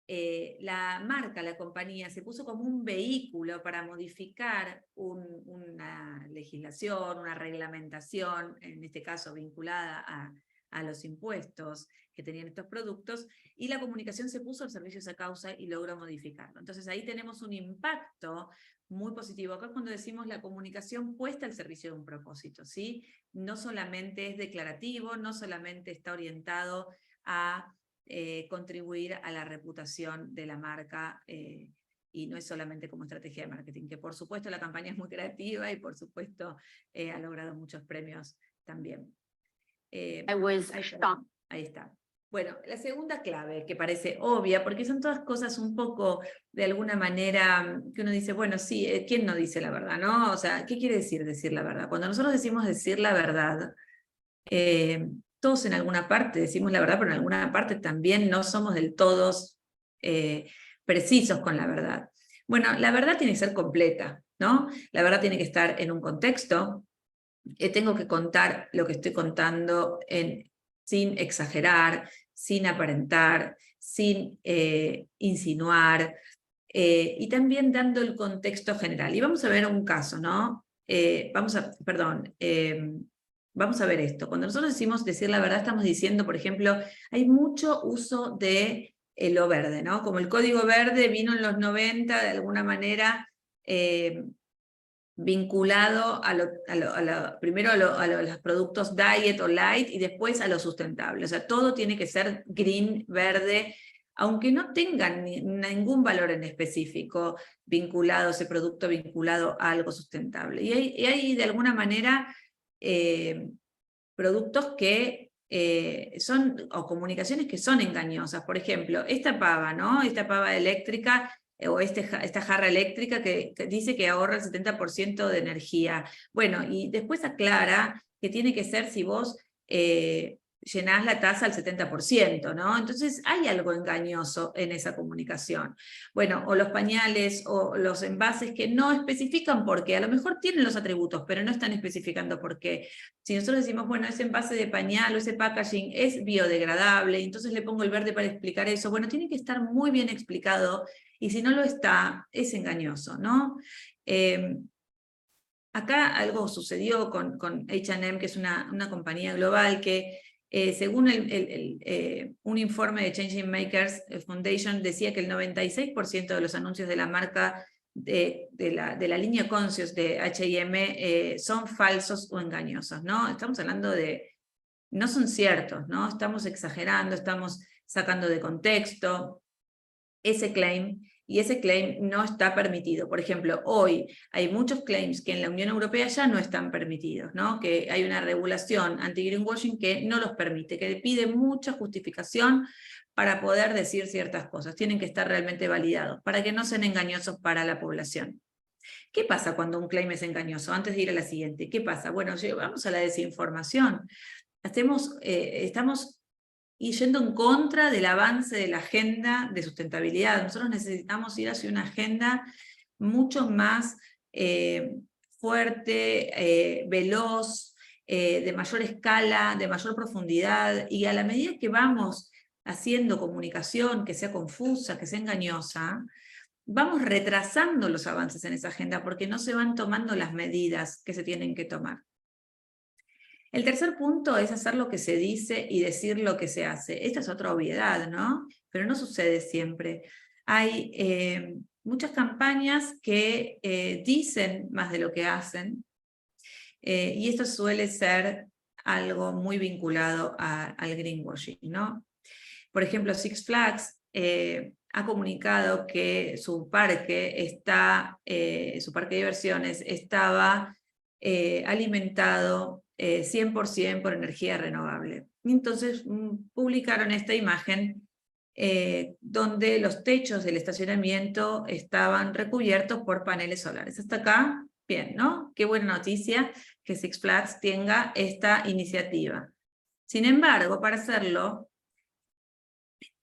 la marca, la compañía, se puso como un vehículo para modificar una legislación, una reglamentación, en este caso vinculada a los impuestos que tenían estos productos, y la comunicación se puso al servicio de esa causa y logró modificarlo. Entonces ahí tenemos un impacto muy positivo. Acá cuando decimos la comunicación puesta al servicio de un propósito, ¿sí? No solamente es declarativo, no solamente está orientado a contribuir a la reputación de la marca, y no es solamente como estrategia de marketing, que por supuesto la campaña es muy creativa y por supuesto ha logrado muchos premios también. I was shocked. Ahí está. Bueno, la segunda clave, que parece obvia, porque son todas cosas un poco, de alguna manera, que uno dice, bueno, sí, ¿quién no dice la verdad, no? O sea, ¿qué quiere decir la verdad? Cuando nosotros decimos decir la verdad, todos en alguna parte decimos la verdad, pero en alguna parte también no somos del todos precisos con la verdad. Bueno, la verdad tiene que ser completa, ¿no? La verdad tiene que estar en un contexto. Tengo que contar lo que estoy contando sin exagerar, sin aparentar, sin insinuar. y también dando el contexto general. Y vamos a ver un caso, ¿no? Vamos a ver esto. Cuando nosotros decimos decir la verdad, estamos diciendo, por ejemplo, hay mucho uso de lo verde, ¿no? Como el código verde vino en los 90, de alguna manera, vinculado primero a los productos diet o light y después a lo sustentable. O sea, todo tiene que ser green, verde, aunque no tengan ningún valor en específico vinculado, ese producto vinculado a algo sustentable. Y hay de alguna manera productos que son, o comunicaciones que son engañosas. Por ejemplo, esta pava, ¿no? Esta pava eléctrica, o esta jarra eléctrica que dice que ahorra el 70% de energía. Bueno, y después aclara que tiene que ser si vos llenás la taza al 70%, ¿no? Entonces hay algo engañoso en esa comunicación. Bueno, o los pañales o los envases que no especifican por qué, a lo mejor tienen los atributos, pero no están especificando por qué. Si nosotros decimos, bueno, ese envase de pañal o ese packaging es biodegradable, entonces le pongo el verde para explicar eso, bueno, tiene que estar muy bien explicado, y si no lo está, es engañoso, ¿no? Acá algo sucedió con H&M, que es una compañía global que, según un informe de Changing Makers Foundation, decía que el 96% de los anuncios de la marca de la línea Conscious de H&M son falsos o engañosos, ¿no? Estamos hablando de, no son ciertos, ¿no? Estamos exagerando, estamos sacando de contexto ese claim, y ese claim no está permitido. Por ejemplo, hoy hay muchos claims que en la Unión Europea ya no están permitidos, ¿no? Que hay una regulación anti-greenwashing que no los permite, que pide mucha justificación para poder decir ciertas cosas. Tienen que estar realmente validados, para que no sean engañosos para la población. ¿Qué pasa cuando un claim es engañoso? Antes de ir a la siguiente, ¿qué pasa? Bueno, vamos a la desinformación. Estamos yendo en contra del avance de la agenda de sustentabilidad. Nosotros necesitamos ir hacia una agenda mucho más fuerte, veloz, de mayor escala, de mayor profundidad, y a la medida que vamos haciendo comunicación que sea confusa, que sea engañosa, vamos retrasando los avances en esa agenda porque no se van tomando las medidas que se tienen que tomar. El tercer punto es hacer lo que se dice y decir lo que se hace. Esta es otra obviedad, ¿no? Pero no sucede siempre. Hay muchas campañas que dicen más de lo que hacen, y esto suele ser algo muy vinculado al greenwashing, ¿no? Por ejemplo, Six Flags ha comunicado que su parque de diversiones estaba alimentado 100% por energía renovable. Y entonces publicaron esta imagen donde los techos del estacionamiento estaban recubiertos por paneles solares. Hasta acá, bien, ¿no? Qué buena noticia que Six Flags tenga esta iniciativa. Sin embargo, para hacerlo,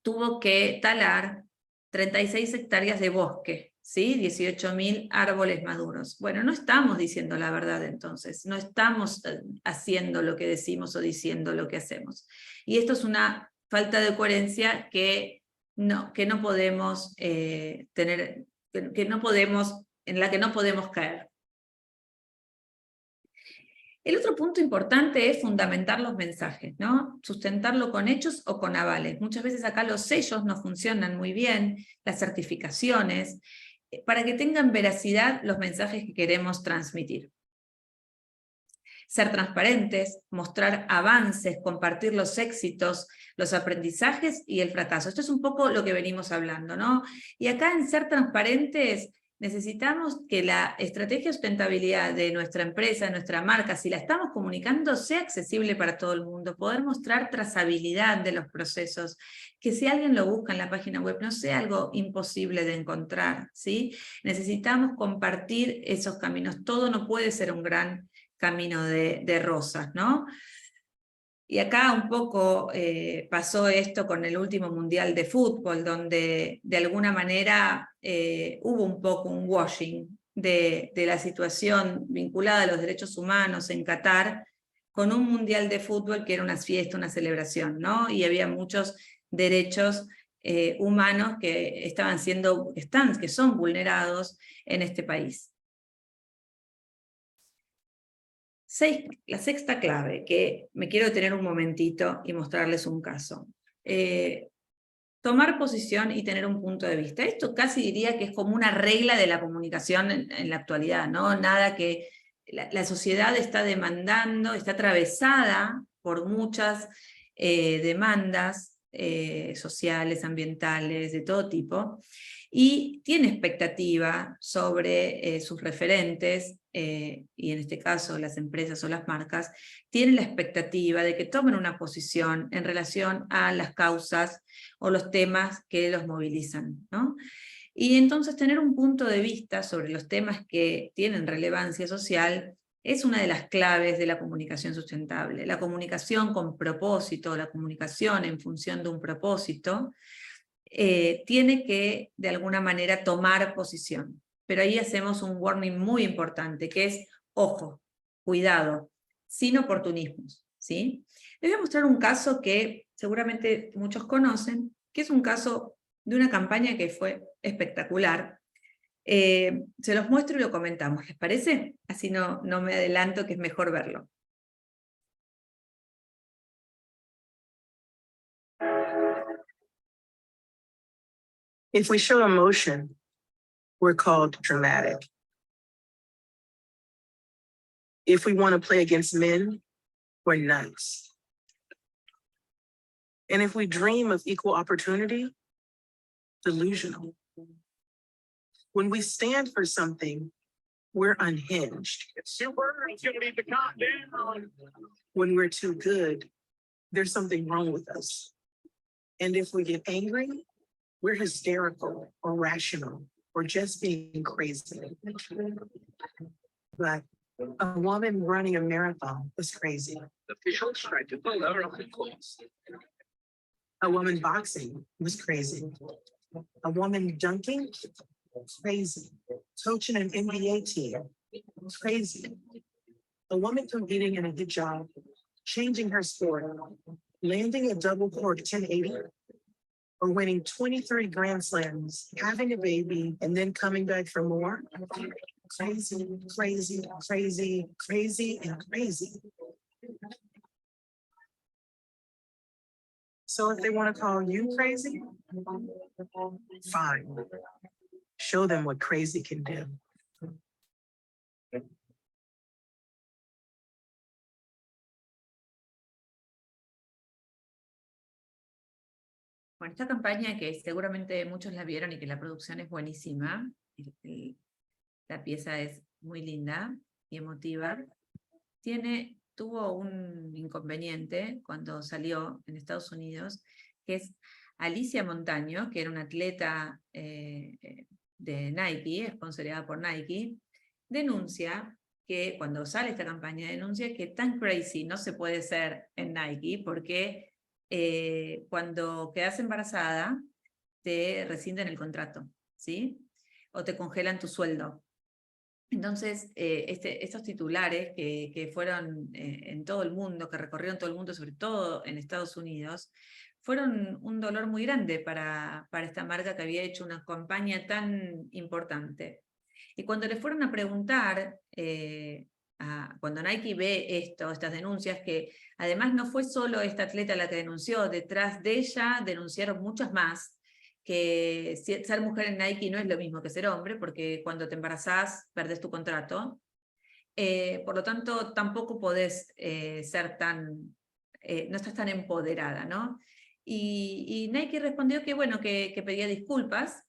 tuvo que talar 36 hectáreas de bosque, ¿sí? 18.000 árboles maduros. Bueno, no estamos diciendo la verdad entonces, no estamos haciendo lo que decimos o diciendo lo que hacemos. Y esto es una falta de coherencia que no podemos tener, en la que no podemos caer. El otro punto importante es fundamentar los mensajes, ¿no? Sustentarlo con hechos o con avales. Muchas veces acá los sellos no funcionan muy bien, las certificaciones, para que tengan veracidad los mensajes que queremos transmitir. Ser transparentes, mostrar avances, compartir los éxitos, los aprendizajes y el fracaso. Esto es un poco lo que venimos hablando, ¿no? Y acá en ser transparentes necesitamos que la estrategia de sustentabilidad de nuestra empresa, de nuestra marca, si la estamos comunicando, sea accesible para todo el mundo, poder mostrar trazabilidad de los procesos, que si alguien lo busca en la página web no sea algo imposible de encontrar, ¿sí? Necesitamos compartir esos caminos, todo no puede ser un gran camino de rosas, ¿no? Y acá un poco pasó esto con el último Mundial de Fútbol, donde de alguna manera hubo un poco un washing de la situación vinculada a los derechos humanos en Qatar, con un Mundial de Fútbol que era una fiesta, una celebración, ¿no? Y había muchos derechos humanos que que son vulnerados en este país. La sexta clave, que me quiero detener un momentito y mostrarles un caso. Tomar posición y tener un punto de vista. Esto casi diría que es como una regla de la comunicación en la actualidad, ¿no? Nada que la sociedad está demandando, está atravesada por muchas demandas sociales, ambientales, de todo tipo, y tiene expectativa sobre sus referentes, y en este caso las empresas o las marcas, tienen la expectativa de que tomen una posición en relación a las causas o los temas que los movilizan, ¿no? Y entonces tener un punto de vista sobre los temas que tienen relevancia social es una de las claves de la comunicación sustentable. La comunicación con propósito, la comunicación en función de un propósito, tiene que, de alguna manera, tomar posición. Pero ahí hacemos un warning muy importante, que es, ojo, cuidado, sin oportunismos, ¿sí? Les voy a mostrar un caso que seguramente muchos conocen, que es un caso de una campaña que fue espectacular. Se los muestro y lo comentamos, ¿les parece? Así no me adelanto, que es mejor verlo. If we show emotion, we're called dramatic. If we want to play against men, we're nuts. And if we dream of equal opportunity, delusional. When we stand for something, we're unhinged. It's super, it's gonna be the countdown. When we're too good, there's something wrong with us. And if we get angry, we're hysterical or rational or just being crazy. But a woman running a marathon was crazy. A woman boxing was crazy. A woman dunking, crazy. Coaching an NBA team, crazy. A woman competing in a good job, changing her sport, landing a double cork 1080, or winning 23 Grand Slams, having a baby, and then coming back for more. Crazy, crazy, crazy, crazy, and crazy. So if they want to call you crazy, fine. Show them what crazy can do. Bueno, esta campaña, que seguramente muchos la vieron y que la producción es buenísima, la pieza es muy linda y emotiva, tuvo un inconveniente cuando salió en Estados Unidos, que es Alicia Montaño, que era una atleta de Nike, sponsoreada por Nike, denuncia que cuando sale esta campaña, denuncia que tan crazy no se puede ser en Nike, porque cuando quedas embarazada te rescinden el contrato, ¿sí? O te congelan tu sueldo. Entonces, estos titulares que fueron en todo el mundo, que recorrieron todo el mundo, sobre todo en Estados Unidos, fueron un dolor muy grande para esta marca que había hecho una campaña tan importante. Y cuando le fueron a preguntar, cuando Nike ve estas denuncias, que además no fue solo esta atleta la que denunció, detrás de ella denunciaron muchas más, que ser mujer en Nike no es lo mismo que ser hombre, porque cuando te embarazás perdés tu contrato, por lo tanto tampoco podés ser tan, no estás tan empoderada, ¿no? Y Nike respondió que bueno, que pedía disculpas,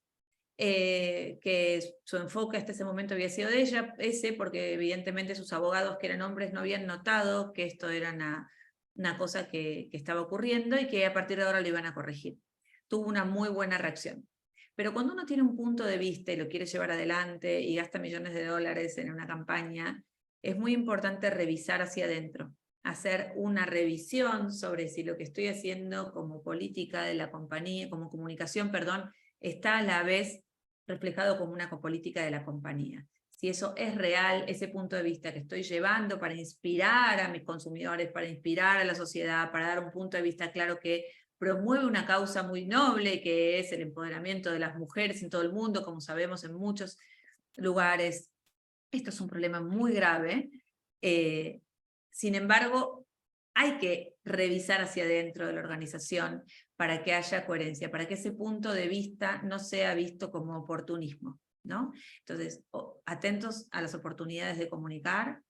que su enfoque hasta ese momento había sido de ella, porque evidentemente sus abogados, que eran hombres, no habían notado que esto era una cosa que estaba ocurriendo, y que a partir de ahora lo iban a corregir. Tuvo una muy buena reacción. Pero cuando uno tiene un punto de vista y lo quiere llevar adelante y gasta millones de dólares en una campaña, es muy importante revisar hacia adentro, hacer una revisión sobre si lo que estoy haciendo como política de la compañía, como comunicación, perdón, está a la vez reflejado como una política de la compañía. Si eso es real, ese punto de vista que estoy llevando para inspirar a mis consumidores, para inspirar a la sociedad, para dar un punto de vista claro que promueve una causa muy noble, que es el empoderamiento de las mujeres en todo el mundo, como sabemos en muchos lugares. Esto es un problema muy grave. Sin embargo, hay que revisar hacia adentro de la organización para que haya coherencia, para que ese punto de vista no sea visto como oportunismo, ¿no? Entonces, atentos a las oportunidades de comunicar,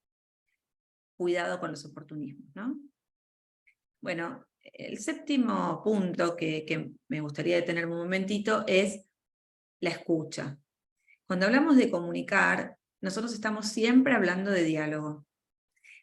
cuidado con los oportunismos, ¿no? Bueno, el séptimo punto que me gustaría detenerme un momentito es la escucha. Cuando hablamos de comunicar, nosotros estamos siempre hablando de diálogo.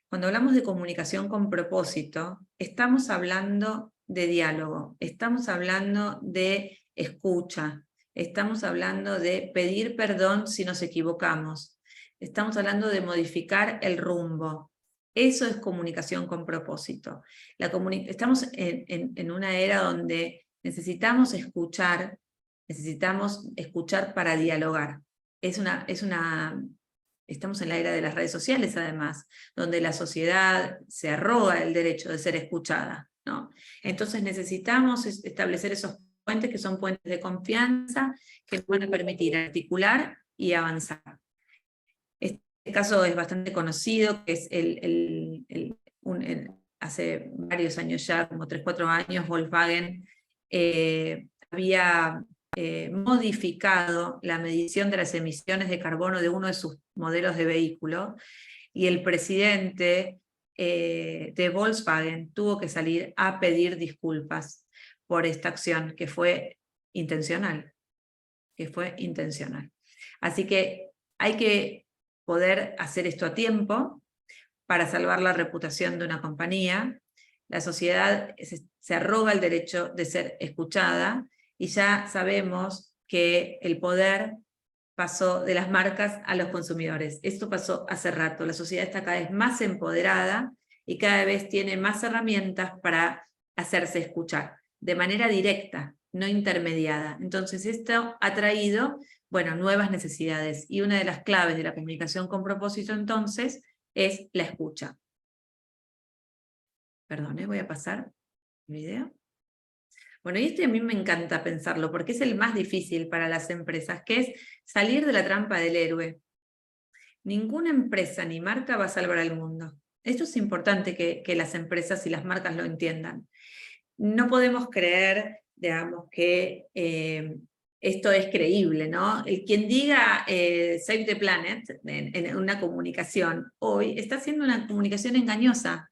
Cuando hablamos de comunicación con propósito, estamos hablando de diálogo, estamos hablando de escucha, estamos hablando de pedir perdón si nos equivocamos, estamos hablando de modificar el rumbo. Eso es comunicación con propósito. Estamos en una era donde necesitamos escuchar para dialogar. Estamos en la era de las redes sociales, además, donde la sociedad se arroga el derecho de ser escuchada, ¿no? Entonces necesitamos establecer esos puentes que son puentes de confianza que nos van a permitir articular y avanzar. Este caso es bastante conocido, que es hace varios años ya, como 3 o 4 años, Volkswagen había modificado la medición de las emisiones de carbono de uno de sus modelos de vehículo, y el presidente de Volkswagen tuvo que salir a pedir disculpas por esta acción que fue intencional. Así que hay que poder hacer esto a tiempo para salvar la reputación de una compañía. La sociedad se arroga el derecho de ser escuchada, y ya sabemos que el poder pasó de las marcas a los consumidores. Esto pasó hace rato. La sociedad está cada vez más empoderada y cada vez tiene más herramientas para hacerse escuchar, de manera directa, no intermediada. Entonces esto ha traído, bueno, nuevas necesidades, y una de las claves de la comunicación con propósito entonces es la escucha. Perdón, voy a pasar el video. Bueno, y a mí me encanta pensarlo, porque es el más difícil para las empresas, que es salir de la trampa del héroe. Ninguna empresa ni marca va a salvar al mundo. Esto es importante que las empresas y las marcas lo entiendan. No podemos creer, digamos, que esto es creíble, ¿no? Quien diga Save the Planet en una comunicación hoy está haciendo una comunicación engañosa,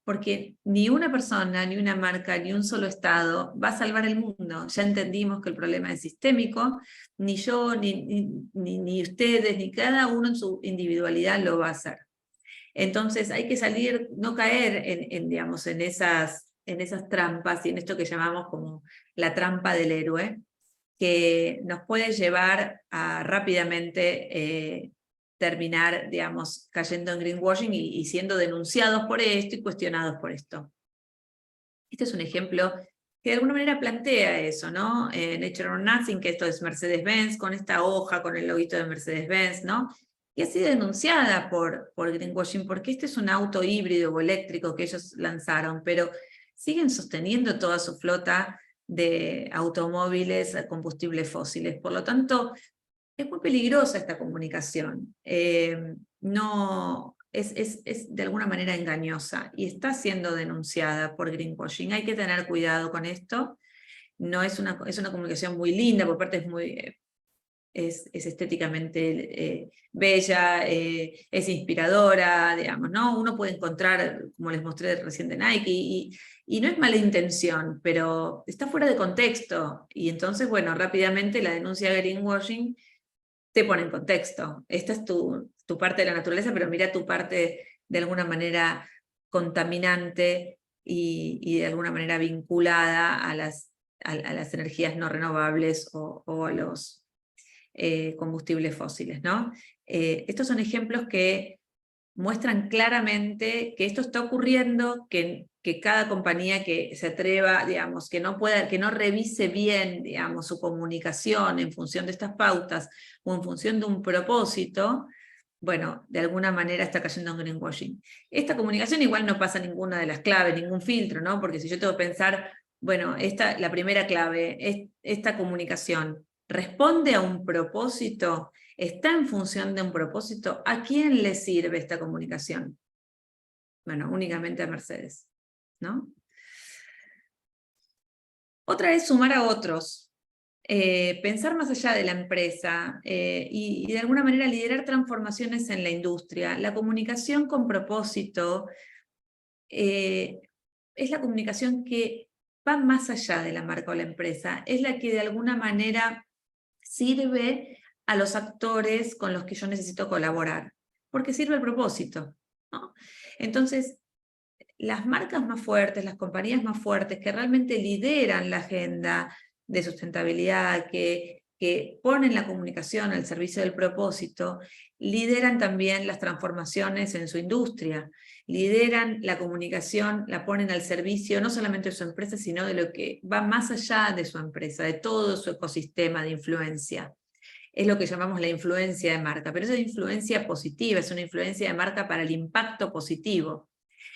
porque ni una persona, ni una marca, ni un solo Estado va a salvar el mundo. Ya entendimos que el problema es sistémico, ni yo, ni ustedes, ni cada uno en su individualidad lo va a hacer. Entonces hay que salir, no caer digamos, en esas trampas, y en esto que llamamos como la trampa del héroe, que nos puede llevar a rápidamente terminar, digamos, cayendo en greenwashing y siendo denunciados por esto y cuestionados por esto. Este es un ejemplo que de alguna manera plantea eso, ¿no? Nature or Nothing, que esto es Mercedes-Benz, con esta hoja, con el loguito de Mercedes-Benz, ¿no? Y ha sido denunciada por greenwashing, porque este es un auto híbrido o eléctrico que ellos lanzaron, pero siguen sosteniendo toda su flota de automóviles a combustibles fósiles. Por lo tanto, es muy peligrosa esta comunicación. No, es de alguna manera engañosa y está siendo denunciada por greenwashing. Hay que tener cuidado con esto. No es una comunicación muy linda, por parte es estéticamente bella, es inspiradora, digamos, ¿no? Uno puede encontrar, como les mostré recién de Nike, y no es mala intención, pero está fuera de contexto, y entonces, bueno, rápidamente la denuncia de greenwashing te pone en contexto. Esta es tu parte de la naturaleza, pero mira tu parte de alguna manera contaminante y de alguna manera vinculada a las energías no renovables o a los combustibles fósiles, ¿no? Estos son ejemplos que muestran claramente que esto está ocurriendo, que cada compañía que se atreva, digamos, que no revise bien, digamos, su comunicación en función de estas pautas o en función de un propósito, bueno, de alguna manera está cayendo en greenwashing. Esta comunicación igual no pasa ninguna de las claves, ningún filtro, ¿no? Porque si yo tengo que pensar Bueno, la primera clave es esta comunicación. ¿Responde a un propósito? ¿Está en función de un propósito? ¿A quién le sirve esta comunicación? Bueno, únicamente a Mercedes, ¿no? Otra es sumar a otros, pensar más allá de la empresa y de alguna manera liderar transformaciones en la industria. La comunicación con propósito es la comunicación que va más allá de la marca o la empresa, es la que de alguna manera sirve a los actores con los que yo necesito colaborar, porque sirve el propósito, ¿no? Entonces, las marcas más fuertes, las compañías más fuertes que realmente lideran la agenda de sustentabilidad, que ponen la comunicación al servicio del propósito, lideran también las transformaciones en su industria, lideran la comunicación, la ponen al servicio no solamente de su empresa, sino de lo que va más allá de su empresa, de todo su ecosistema de influencia. Es lo que llamamos la influencia de marca, pero es una influencia positiva, es una influencia de marca para el impacto positivo.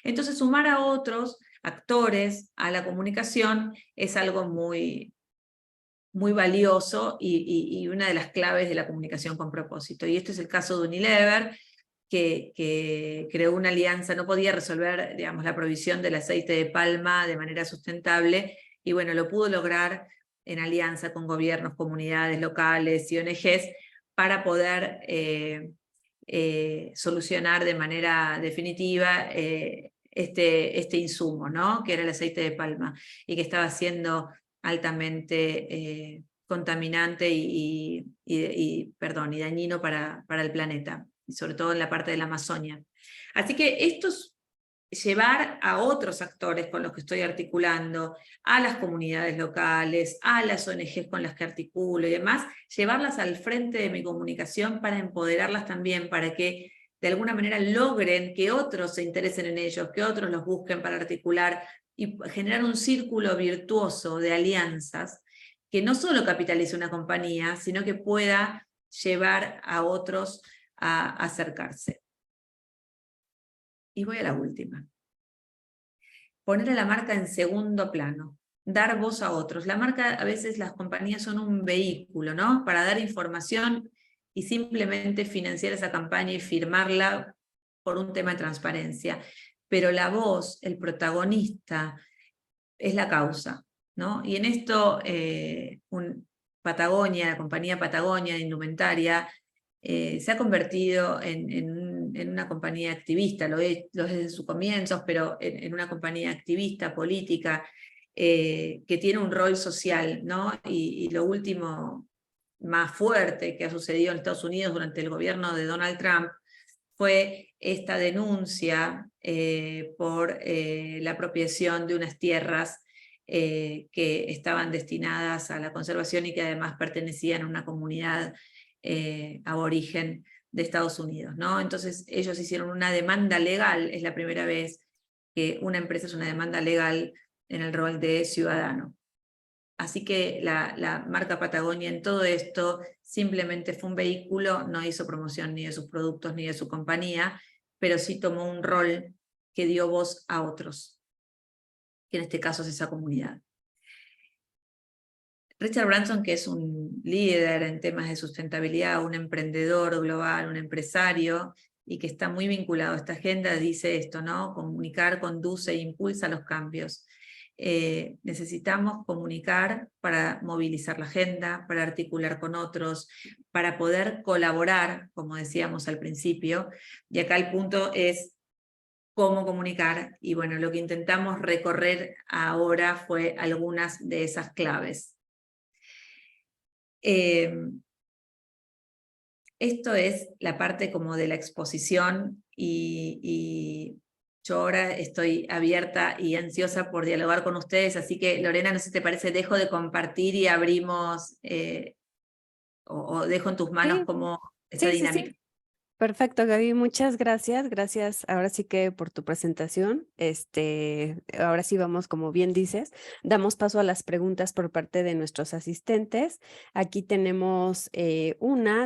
Entonces, sumar a otros actores a la comunicación es algo muy, muy valioso y una de las claves de la comunicación con propósito. Y este es el caso de Unilever, que creó una alianza, no podía resolver, digamos, la provisión del aceite de palma de manera sustentable, y bueno, lo pudo lograr en alianza con gobiernos, comunidades locales y ONGs para poder solucionar de manera definitiva este insumo, ¿no? Que era el aceite de palma, y que estaba siendo altamente contaminante y dañino para el planeta, y sobre todo en la parte de la Amazonia. Así que esto es llevar a otros actores con los que estoy articulando, a las comunidades locales, a las ONGs con las que articulo y demás, llevarlas al frente de mi comunicación para empoderarlas también, para que de alguna manera logren que otros se interesen en ellos, que otros los busquen para articular y generar un círculo virtuoso de alianzas que no solo capitalice una compañía, sino que pueda llevar a otros a acercarse. Y voy a la última. Poner a la marca en segundo plano, dar voz a otros. La marca, a veces las compañías son un vehículo, ¿no? Para dar información y simplemente financiar esa campaña y firmarla por un tema de transparencia. Pero la voz, el protagonista, es la causa, ¿no? Y en esto, Patagonia, la compañía Patagonia de indumentaria, se ha convertido en una compañía activista, lo es desde sus comienzos, pero en una compañía activista, política, que tiene un rol social, ¿no? Y lo último más fuerte que ha sucedido en Estados Unidos durante el gobierno de Donald Trump fue esta denuncia por la apropiación de unas tierras que estaban destinadas a la conservación y que además pertenecían a una comunidad aborigen de Estados Unidos, ¿no? Entonces ellos hicieron una demanda legal, es la primera vez que una empresa es una demanda legal en el rol de ciudadano. Así que la marca Patagonia en todo esto simplemente fue un vehículo, no hizo promoción ni de sus productos ni de su compañía, pero sí tomó un rol que dio voz a otros, que en este caso es esa comunidad. Richard Branson, que es un líder en temas de sustentabilidad, un emprendedor global, un empresario, y que está muy vinculado a esta agenda, dice esto, ¿no? Comunicar conduce e impulsa los cambios. Necesitamos comunicar para movilizar la agenda, para articular con otros, para poder colaborar, como decíamos al principio, y acá el punto es cómo comunicar, y bueno, lo que intentamos recorrer ahora fue algunas de esas claves. Esto es la parte como de la exposición y yo ahora estoy abierta y ansiosa por dialogar con ustedes, así que Lorena, no sé si te parece, dejo de compartir y abrimos, o dejo en tus manos Sí. como esa dinámica. Sí. Perfecto, Gaby, muchas gracias. Gracias ahora sí que por tu presentación. Ahora sí vamos, como bien dices, damos paso a las preguntas por parte de nuestros asistentes. Aquí tenemos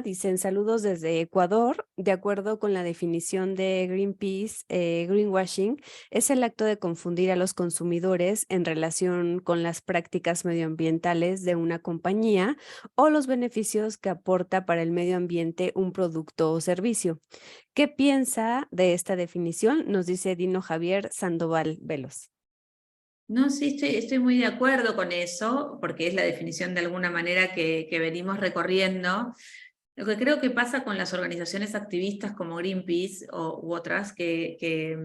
dicen saludos desde Ecuador. De acuerdo con la definición de Greenpeace, greenwashing es el acto de confundir a los consumidores en relación con las prácticas medioambientales de una compañía o los beneficios que aporta para el medio ambiente un producto o servicio. ¿Qué piensa de esta definición? Nos dice Dino Javier Sandoval Velos. No, sí, estoy muy de acuerdo con eso, porque es la definición de alguna manera que venimos recorriendo. Lo que creo que pasa con las organizaciones activistas como Greenpeace u otras, que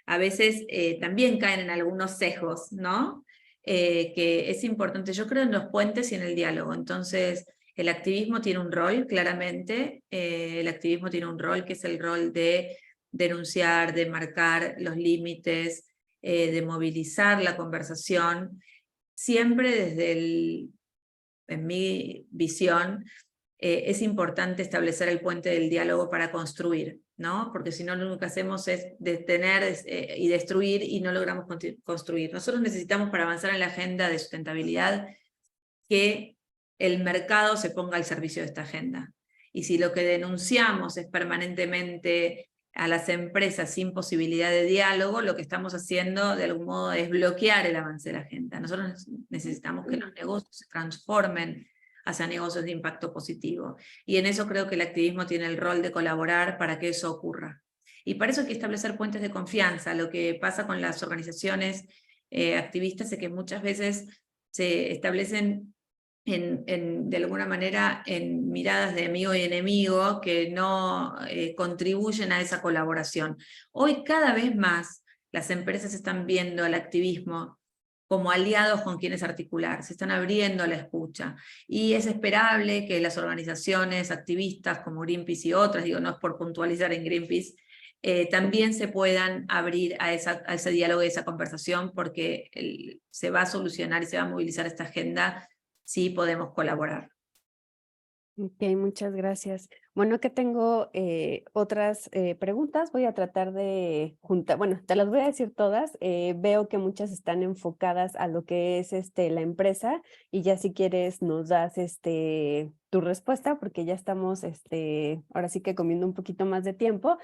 a veces también caen en algunos sesgos, ¿no? Que es importante. Yo creo en los puentes y en el diálogo. Entonces, el activismo tiene un rol, claramente. El activismo tiene un rol que es el rol de denunciar, de marcar los límites, de movilizar la conversación, siempre en mi visión, es importante establecer el puente del diálogo para construir, ¿no? Porque si no, lo único que hacemos es detener y destruir y no logramos construir. Nosotros necesitamos, para avanzar en la agenda de sustentabilidad, que el mercado se ponga al servicio de esta agenda. Y si lo que denunciamos es permanentemente a las empresas sin posibilidad de diálogo, lo que estamos haciendo de algún modo es bloquear el avance de la agenda. Nosotros necesitamos que los negocios se transformen hacia negocios de impacto positivo. Y en eso creo que el activismo tiene el rol de colaborar para que eso ocurra. Y para eso hay que establecer puentes de confianza. Lo que pasa con las organizaciones activistas es que muchas veces se establecen de alguna manera en miradas de amigo y enemigo que no contribuyen a esa colaboración. Hoy cada vez más las empresas están viendo al activismo como aliados con quienes articular, se están abriendo a la escucha. Y es esperable que las organizaciones activistas como Greenpeace y otras, digo, no es por puntualizar en Greenpeace, también se puedan abrir a ese diálogo y esa conversación, porque se va a solucionar y se va a movilizar esta agenda si podemos colaborar. Ok, muchas gracias. Bueno, que tengo otras preguntas. Voy a tratar de juntar, bueno, te las voy a decir todas. Veo que muchas están enfocadas a lo que es la empresa, y ya si quieres nos das tu respuesta, porque ya estamos ahora sí que comiendo un poquito más de tiempo.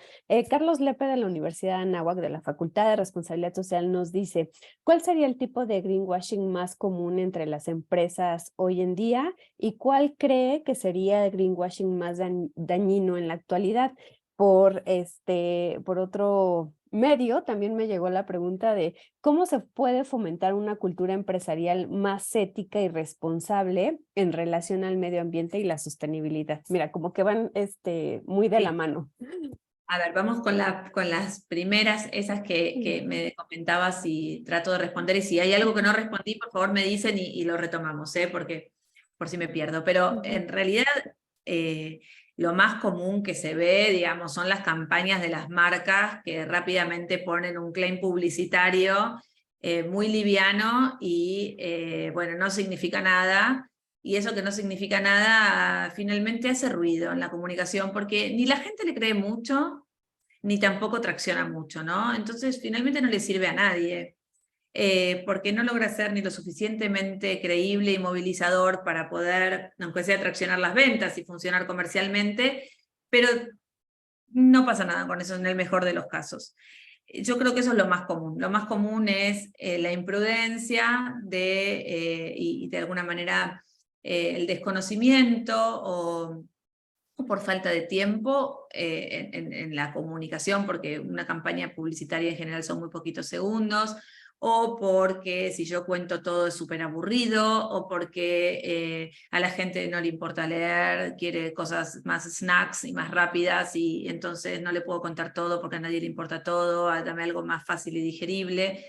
Carlos Lepe de la Universidad de Anáhuac, de la Facultad de Responsabilidad Social, nos dice: ¿cuál sería el tipo de greenwashing más común entre las empresas hoy en día? ¿Y cuál cree que sería el greenwashing más dañino en la actualidad? Por otro medio, también me llegó la pregunta de cómo se puede fomentar una cultura empresarial más ética y responsable en relación al medio ambiente y la sostenibilidad. Mira, como que van muy de la mano. A ver, vamos con las primeras, esas que me comentabas, y trato de responder, y si hay algo que no respondí, por favor me dicen y lo retomamos, porque por si me pierdo. Pero en realidad lo más común que se ve, digamos, son las campañas de las marcas que rápidamente ponen un claim publicitario muy liviano y bueno, no significa nada. Y eso que no significa nada finalmente hace ruido en la comunicación, porque ni la gente le cree mucho, ni tampoco tracciona mucho, ¿no? Entonces finalmente no le sirve a nadie, porque no logra ser ni lo suficientemente creíble y movilizador para poder, aunque sea, traccionar las ventas y funcionar comercialmente, pero no pasa nada con eso en el mejor de los casos. Yo creo que eso es lo más común. Lo más común es la imprudencia y de alguna manera el desconocimiento o por falta de tiempo en la comunicación, porque una campaña publicitaria en general son muy poquitos segundos, o porque si yo cuento todo es súper aburrido, o porque a la gente no le importa leer, quiere cosas más snacks y más rápidas, y entonces no le puedo contar todo porque a nadie le importa todo, dame algo más fácil y digerible.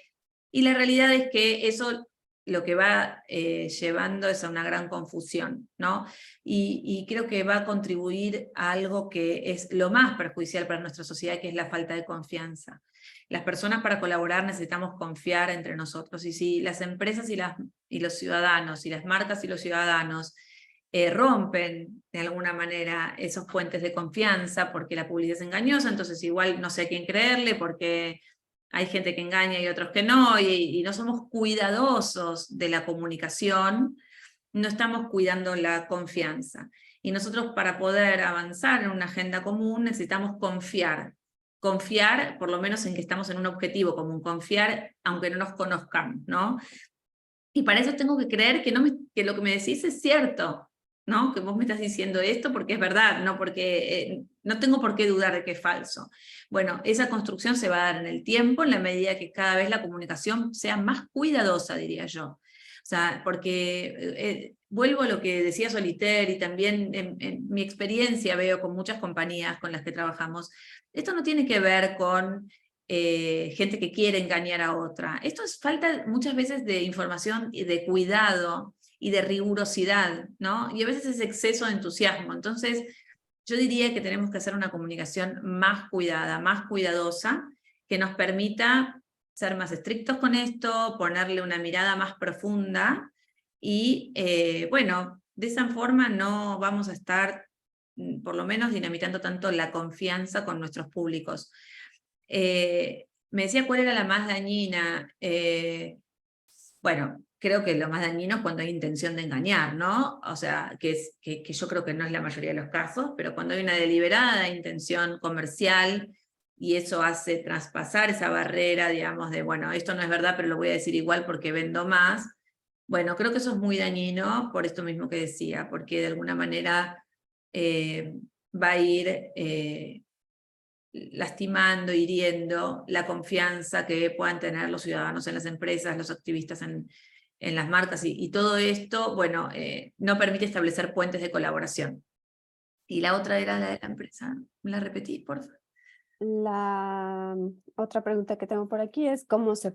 Y la realidad es que eso lo que va llevando es a una gran confusión, ¿no? Y creo que va a contribuir a algo que es lo más perjudicial para nuestra sociedad, que es la falta de confianza. Las personas, para colaborar, necesitamos confiar entre nosotros, y si las empresas y los ciudadanos, y las marcas y los ciudadanos rompen de alguna manera esos puentes de confianza, porque la publicidad es engañosa, entonces igual no sé a quién creerle, porque hay gente que engaña y otros que no, y no somos cuidadosos de la comunicación, no estamos cuidando la confianza. Y nosotros, para poder avanzar en una agenda común, necesitamos confiar. Confiar, por lo menos, en que estamos en un objetivo común. Confiar aunque no nos conozcamos, ¿no? Y para eso tengo que creer que lo que me decís es cierto, ¿no? Que vos me estás diciendo esto porque es verdad, no porque no tengo por qué dudar de que es falso. Bueno, esa construcción se va a dar en el tiempo, en la medida que cada vez la comunicación sea más cuidadosa, diría yo. O sea, porque vuelvo a lo que decía Solitaire, y también en mi experiencia veo con muchas compañías con las que trabajamos, esto no tiene que ver con gente que quiere engañar a otra. Esto es falta muchas veces de información y de cuidado y de rigurosidad, ¿no? Y a veces es exceso de entusiasmo. Entonces, yo diría que tenemos que hacer una comunicación más cuidada, más cuidadosa, que nos permita ser más estrictos con esto, ponerle una mirada más profunda y, bueno, de esa forma no vamos a estar, por lo menos, dinamitando tanto la confianza con nuestros públicos. Me decía cuál era la más dañina. Bueno, creo que lo más dañino es cuando hay intención de engañar, ¿no? O sea, que yo creo que no es la mayoría de los casos, pero cuando hay una deliberada intención comercial y eso hace traspasar esa barrera, digamos, de, bueno, esto no es verdad, pero lo voy a decir igual porque vendo más. Bueno, creo que eso es muy dañino por esto mismo que decía, porque de alguna manera va a ir lastimando, hiriendo la confianza que puedan tener los ciudadanos en las empresas, los activistas en las marcas, y todo esto, bueno, no permite establecer puentes de colaboración. Y la otra era la de la empresa. ¿Me la repetís, por favor? La otra pregunta que tengo por aquí es cómo se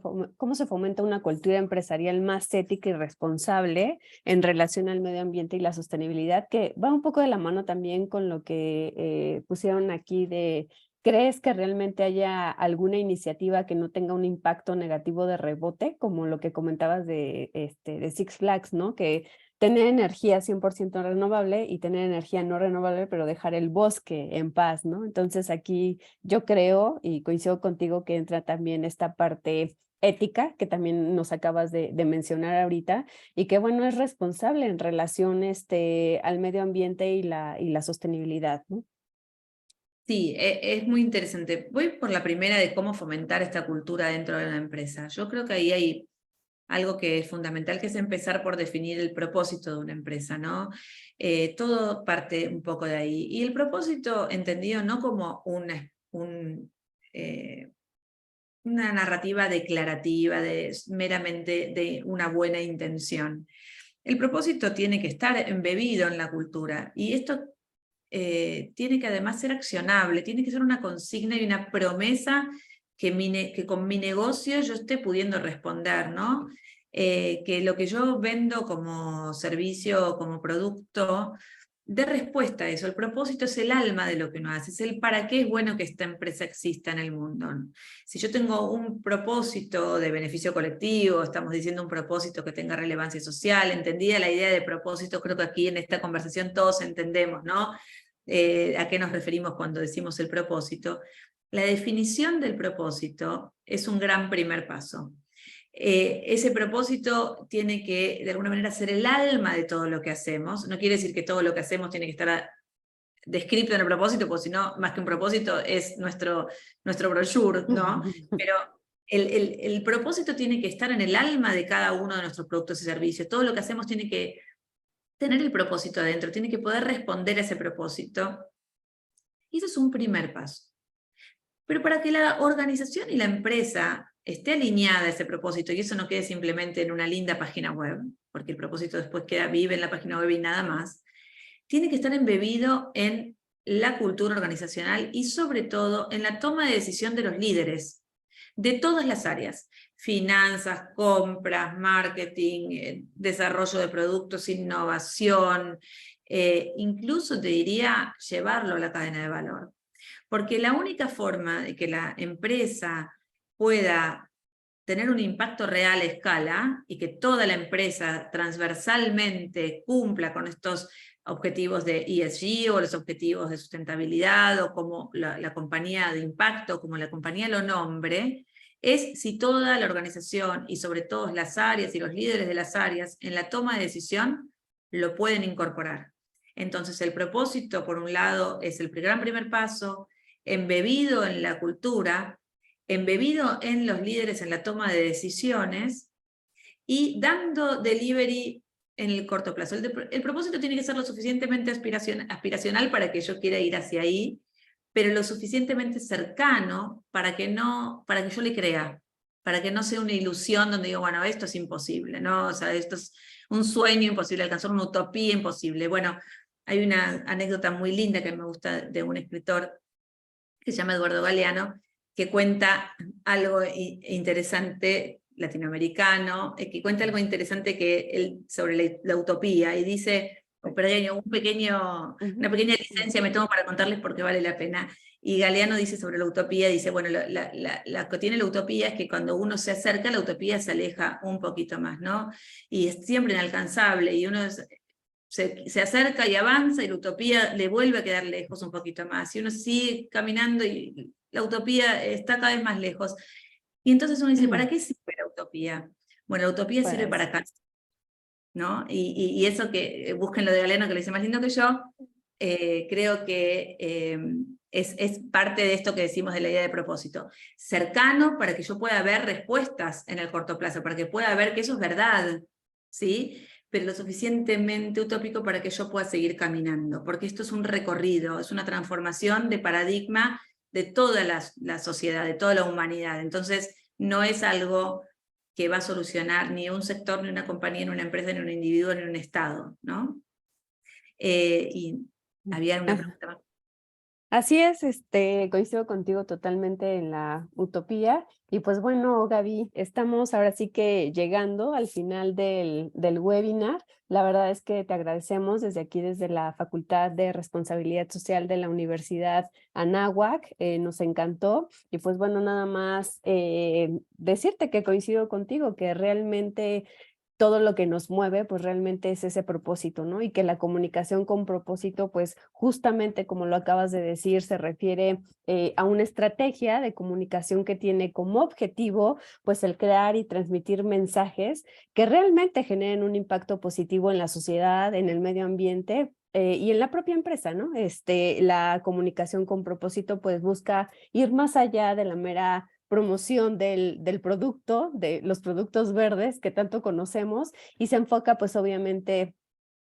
fomenta una cultura empresarial más ética y responsable en relación al medio ambiente y la sostenibilidad, que va un poco de la mano también con lo que pusieron aquí de, ¿crees que realmente haya alguna iniciativa que no tenga un impacto negativo de rebote, como lo que comentabas de Six Flags, ¿no? Que tener energía 100% renovable y tener energía no renovable, pero dejar el bosque en paz, ¿no? Entonces aquí yo creo y coincido contigo que entra también esta parte ética que también nos acabas de mencionar ahorita y que bueno, es responsable en relación al medio ambiente y la sostenibilidad, ¿no? Sí, es muy interesante. Voy por la primera de cómo fomentar esta cultura dentro de la empresa. Yo creo que ahí hay algo que es fundamental, que es empezar por definir el propósito de una empresa, ¿no? Todo parte un poco de ahí. Y el propósito entendido no como una narrativa declarativa, meramente de una buena intención. El propósito tiene que estar embebido en la cultura, y esto tiene que además ser accionable, tiene que ser una consigna y una promesa que con mi negocio yo esté pudiendo responder, ¿no? Que lo que yo vendo como servicio o como producto dé respuesta a eso. El propósito es el alma de lo que uno hace, es el para qué es bueno que esta empresa exista en el mundo. Si yo tengo un propósito de beneficio colectivo, estamos diciendo un propósito que tenga relevancia social, entendida la idea de propósito, creo que aquí en esta conversación todos entendemos, ¿no? A qué nos referimos cuando decimos el propósito. La definición del propósito es un gran primer paso. Ese propósito tiene que, de alguna manera, ser el alma de todo lo que hacemos. No quiere decir que todo lo que hacemos tiene que estar descrito en el propósito, porque si no, más que un propósito, es nuestro brochure, ¿no? Pero el propósito tiene que estar en el alma de cada uno de nuestros productos y servicios. Todo lo que hacemos tiene que tener el propósito adentro, tiene que poder responder a ese propósito. Y eso es un primer paso. Pero para que la organización y la empresa esté alineada a ese propósito, y eso no quede simplemente en una linda página web, porque el propósito después vive en la página web y nada más, tiene que estar embebido en la cultura organizacional y sobre todo en la toma de decisión de los líderes de todas las áreas: finanzas, compras, marketing, desarrollo de productos, innovación, incluso te diría llevarlo a la cadena de valor. Porque la única forma de que la empresa pueda tener un impacto real a escala y que toda la empresa transversalmente cumpla con estos objetivos de ESG o los objetivos de sustentabilidad o como la compañía de impacto, como la compañía lo nombre, es si toda la organización y sobre todo las áreas y los líderes de las áreas en la toma de decisión lo pueden incorporar. Entonces el propósito, por un lado, es el gran primer paso, embebido en la cultura, embebido en los líderes en la toma de decisiones y dando delivery en el corto plazo. El propósito tiene que ser lo suficientemente aspiracional para que yo quiera ir hacia ahí, pero lo suficientemente cercano para que yo le crea, para que no sea una ilusión donde digo, bueno, esto es imposible, ¿no? O sea, esto es un sueño imposible alcanzar, una utopía imposible. Bueno, hay una anécdota muy linda que me gusta de un escritor que se llama Eduardo Galeano, que cuenta algo interesante latinoamericano, que cuenta algo interesante sobre la utopía, y dice, una pequeña licencia me tomo para contarles porque vale la pena. Y Galeano dice sobre la utopía, dice, bueno, la que tiene la utopía es que cuando uno se acerca, la utopía se aleja un poquito más, ¿no? Y es siempre inalcanzable, y uno se acerca y avanza, y la utopía le vuelve a quedar lejos un poquito más, y uno sigue caminando y la utopía está cada vez más lejos. Y entonces uno dice, ¿para qué sirve la utopía? Bueno, la utopía sirve para acá, ¿no? Y eso que busquen lo de Galeano, que lo dice más lindo que yo, creo que es parte de esto que decimos de la idea de propósito. Cercano para que yo pueda ver respuestas en el corto plazo, para que pueda ver que eso es verdad, ¿sí? Pero lo suficientemente utópico para que yo pueda seguir caminando, porque esto es un recorrido, es una transformación de paradigma de toda la sociedad, de toda la humanidad. Entonces, no es algo que va a solucionar ni un sector, ni una compañía, ni una empresa, ni un individuo, ni un Estado, ¿no? Y había una pregunta más. Así es, coincido contigo totalmente en la utopía. Y pues bueno, Gaby, estamos ahora sí que llegando al final del webinar. La verdad es que te agradecemos desde aquí, desde la Facultad de Responsabilidad Social de la Universidad Anáhuac. Nos encantó. Y pues bueno, nada más decirte que coincido contigo, que realmente todo lo que nos mueve, pues realmente es ese propósito, ¿no? Y que la comunicación con propósito, pues justamente como lo acabas de decir, se refiere a una estrategia de comunicación que tiene como objetivo, pues el crear y transmitir mensajes que realmente generen un impacto positivo en la sociedad, en el medio ambiente, y en la propia empresa, ¿no? La comunicación con propósito, pues busca ir más allá de la mera promoción del producto, de los productos verdes que tanto conocemos, y se enfoca pues obviamente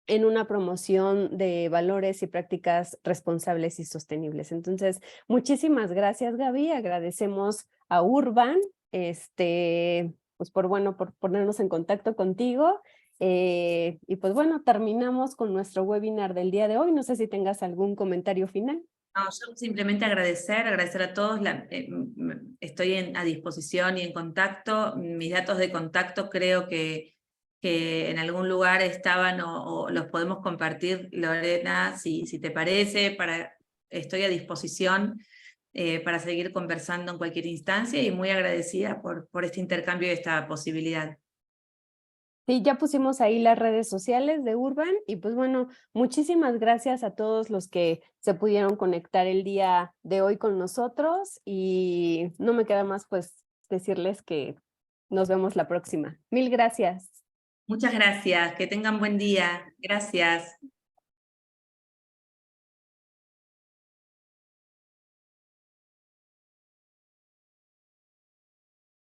en una promoción de valores y prácticas responsables y sostenibles. Entonces, muchísimas gracias, Gaby. Agradecemos a Urban, pues por ponernos en contacto contigo. Y pues bueno, terminamos con nuestro webinar del día de hoy. No sé si tengas algún comentario final. No, yo simplemente agradecer a todos, estoy a disposición y en contacto. Mis datos de contacto creo que en algún lugar estaban o los podemos compartir, Lorena, si te parece, estoy a disposición para seguir conversando en cualquier instancia, y muy agradecida por este intercambio y esta posibilidad. Sí, ya pusimos ahí las redes sociales de Urban, y pues bueno, muchísimas gracias a todos los que se pudieron conectar el día de hoy con nosotros, y no me queda más pues decirles que nos vemos la próxima. Mil gracias. Muchas gracias, que tengan buen día. Gracias.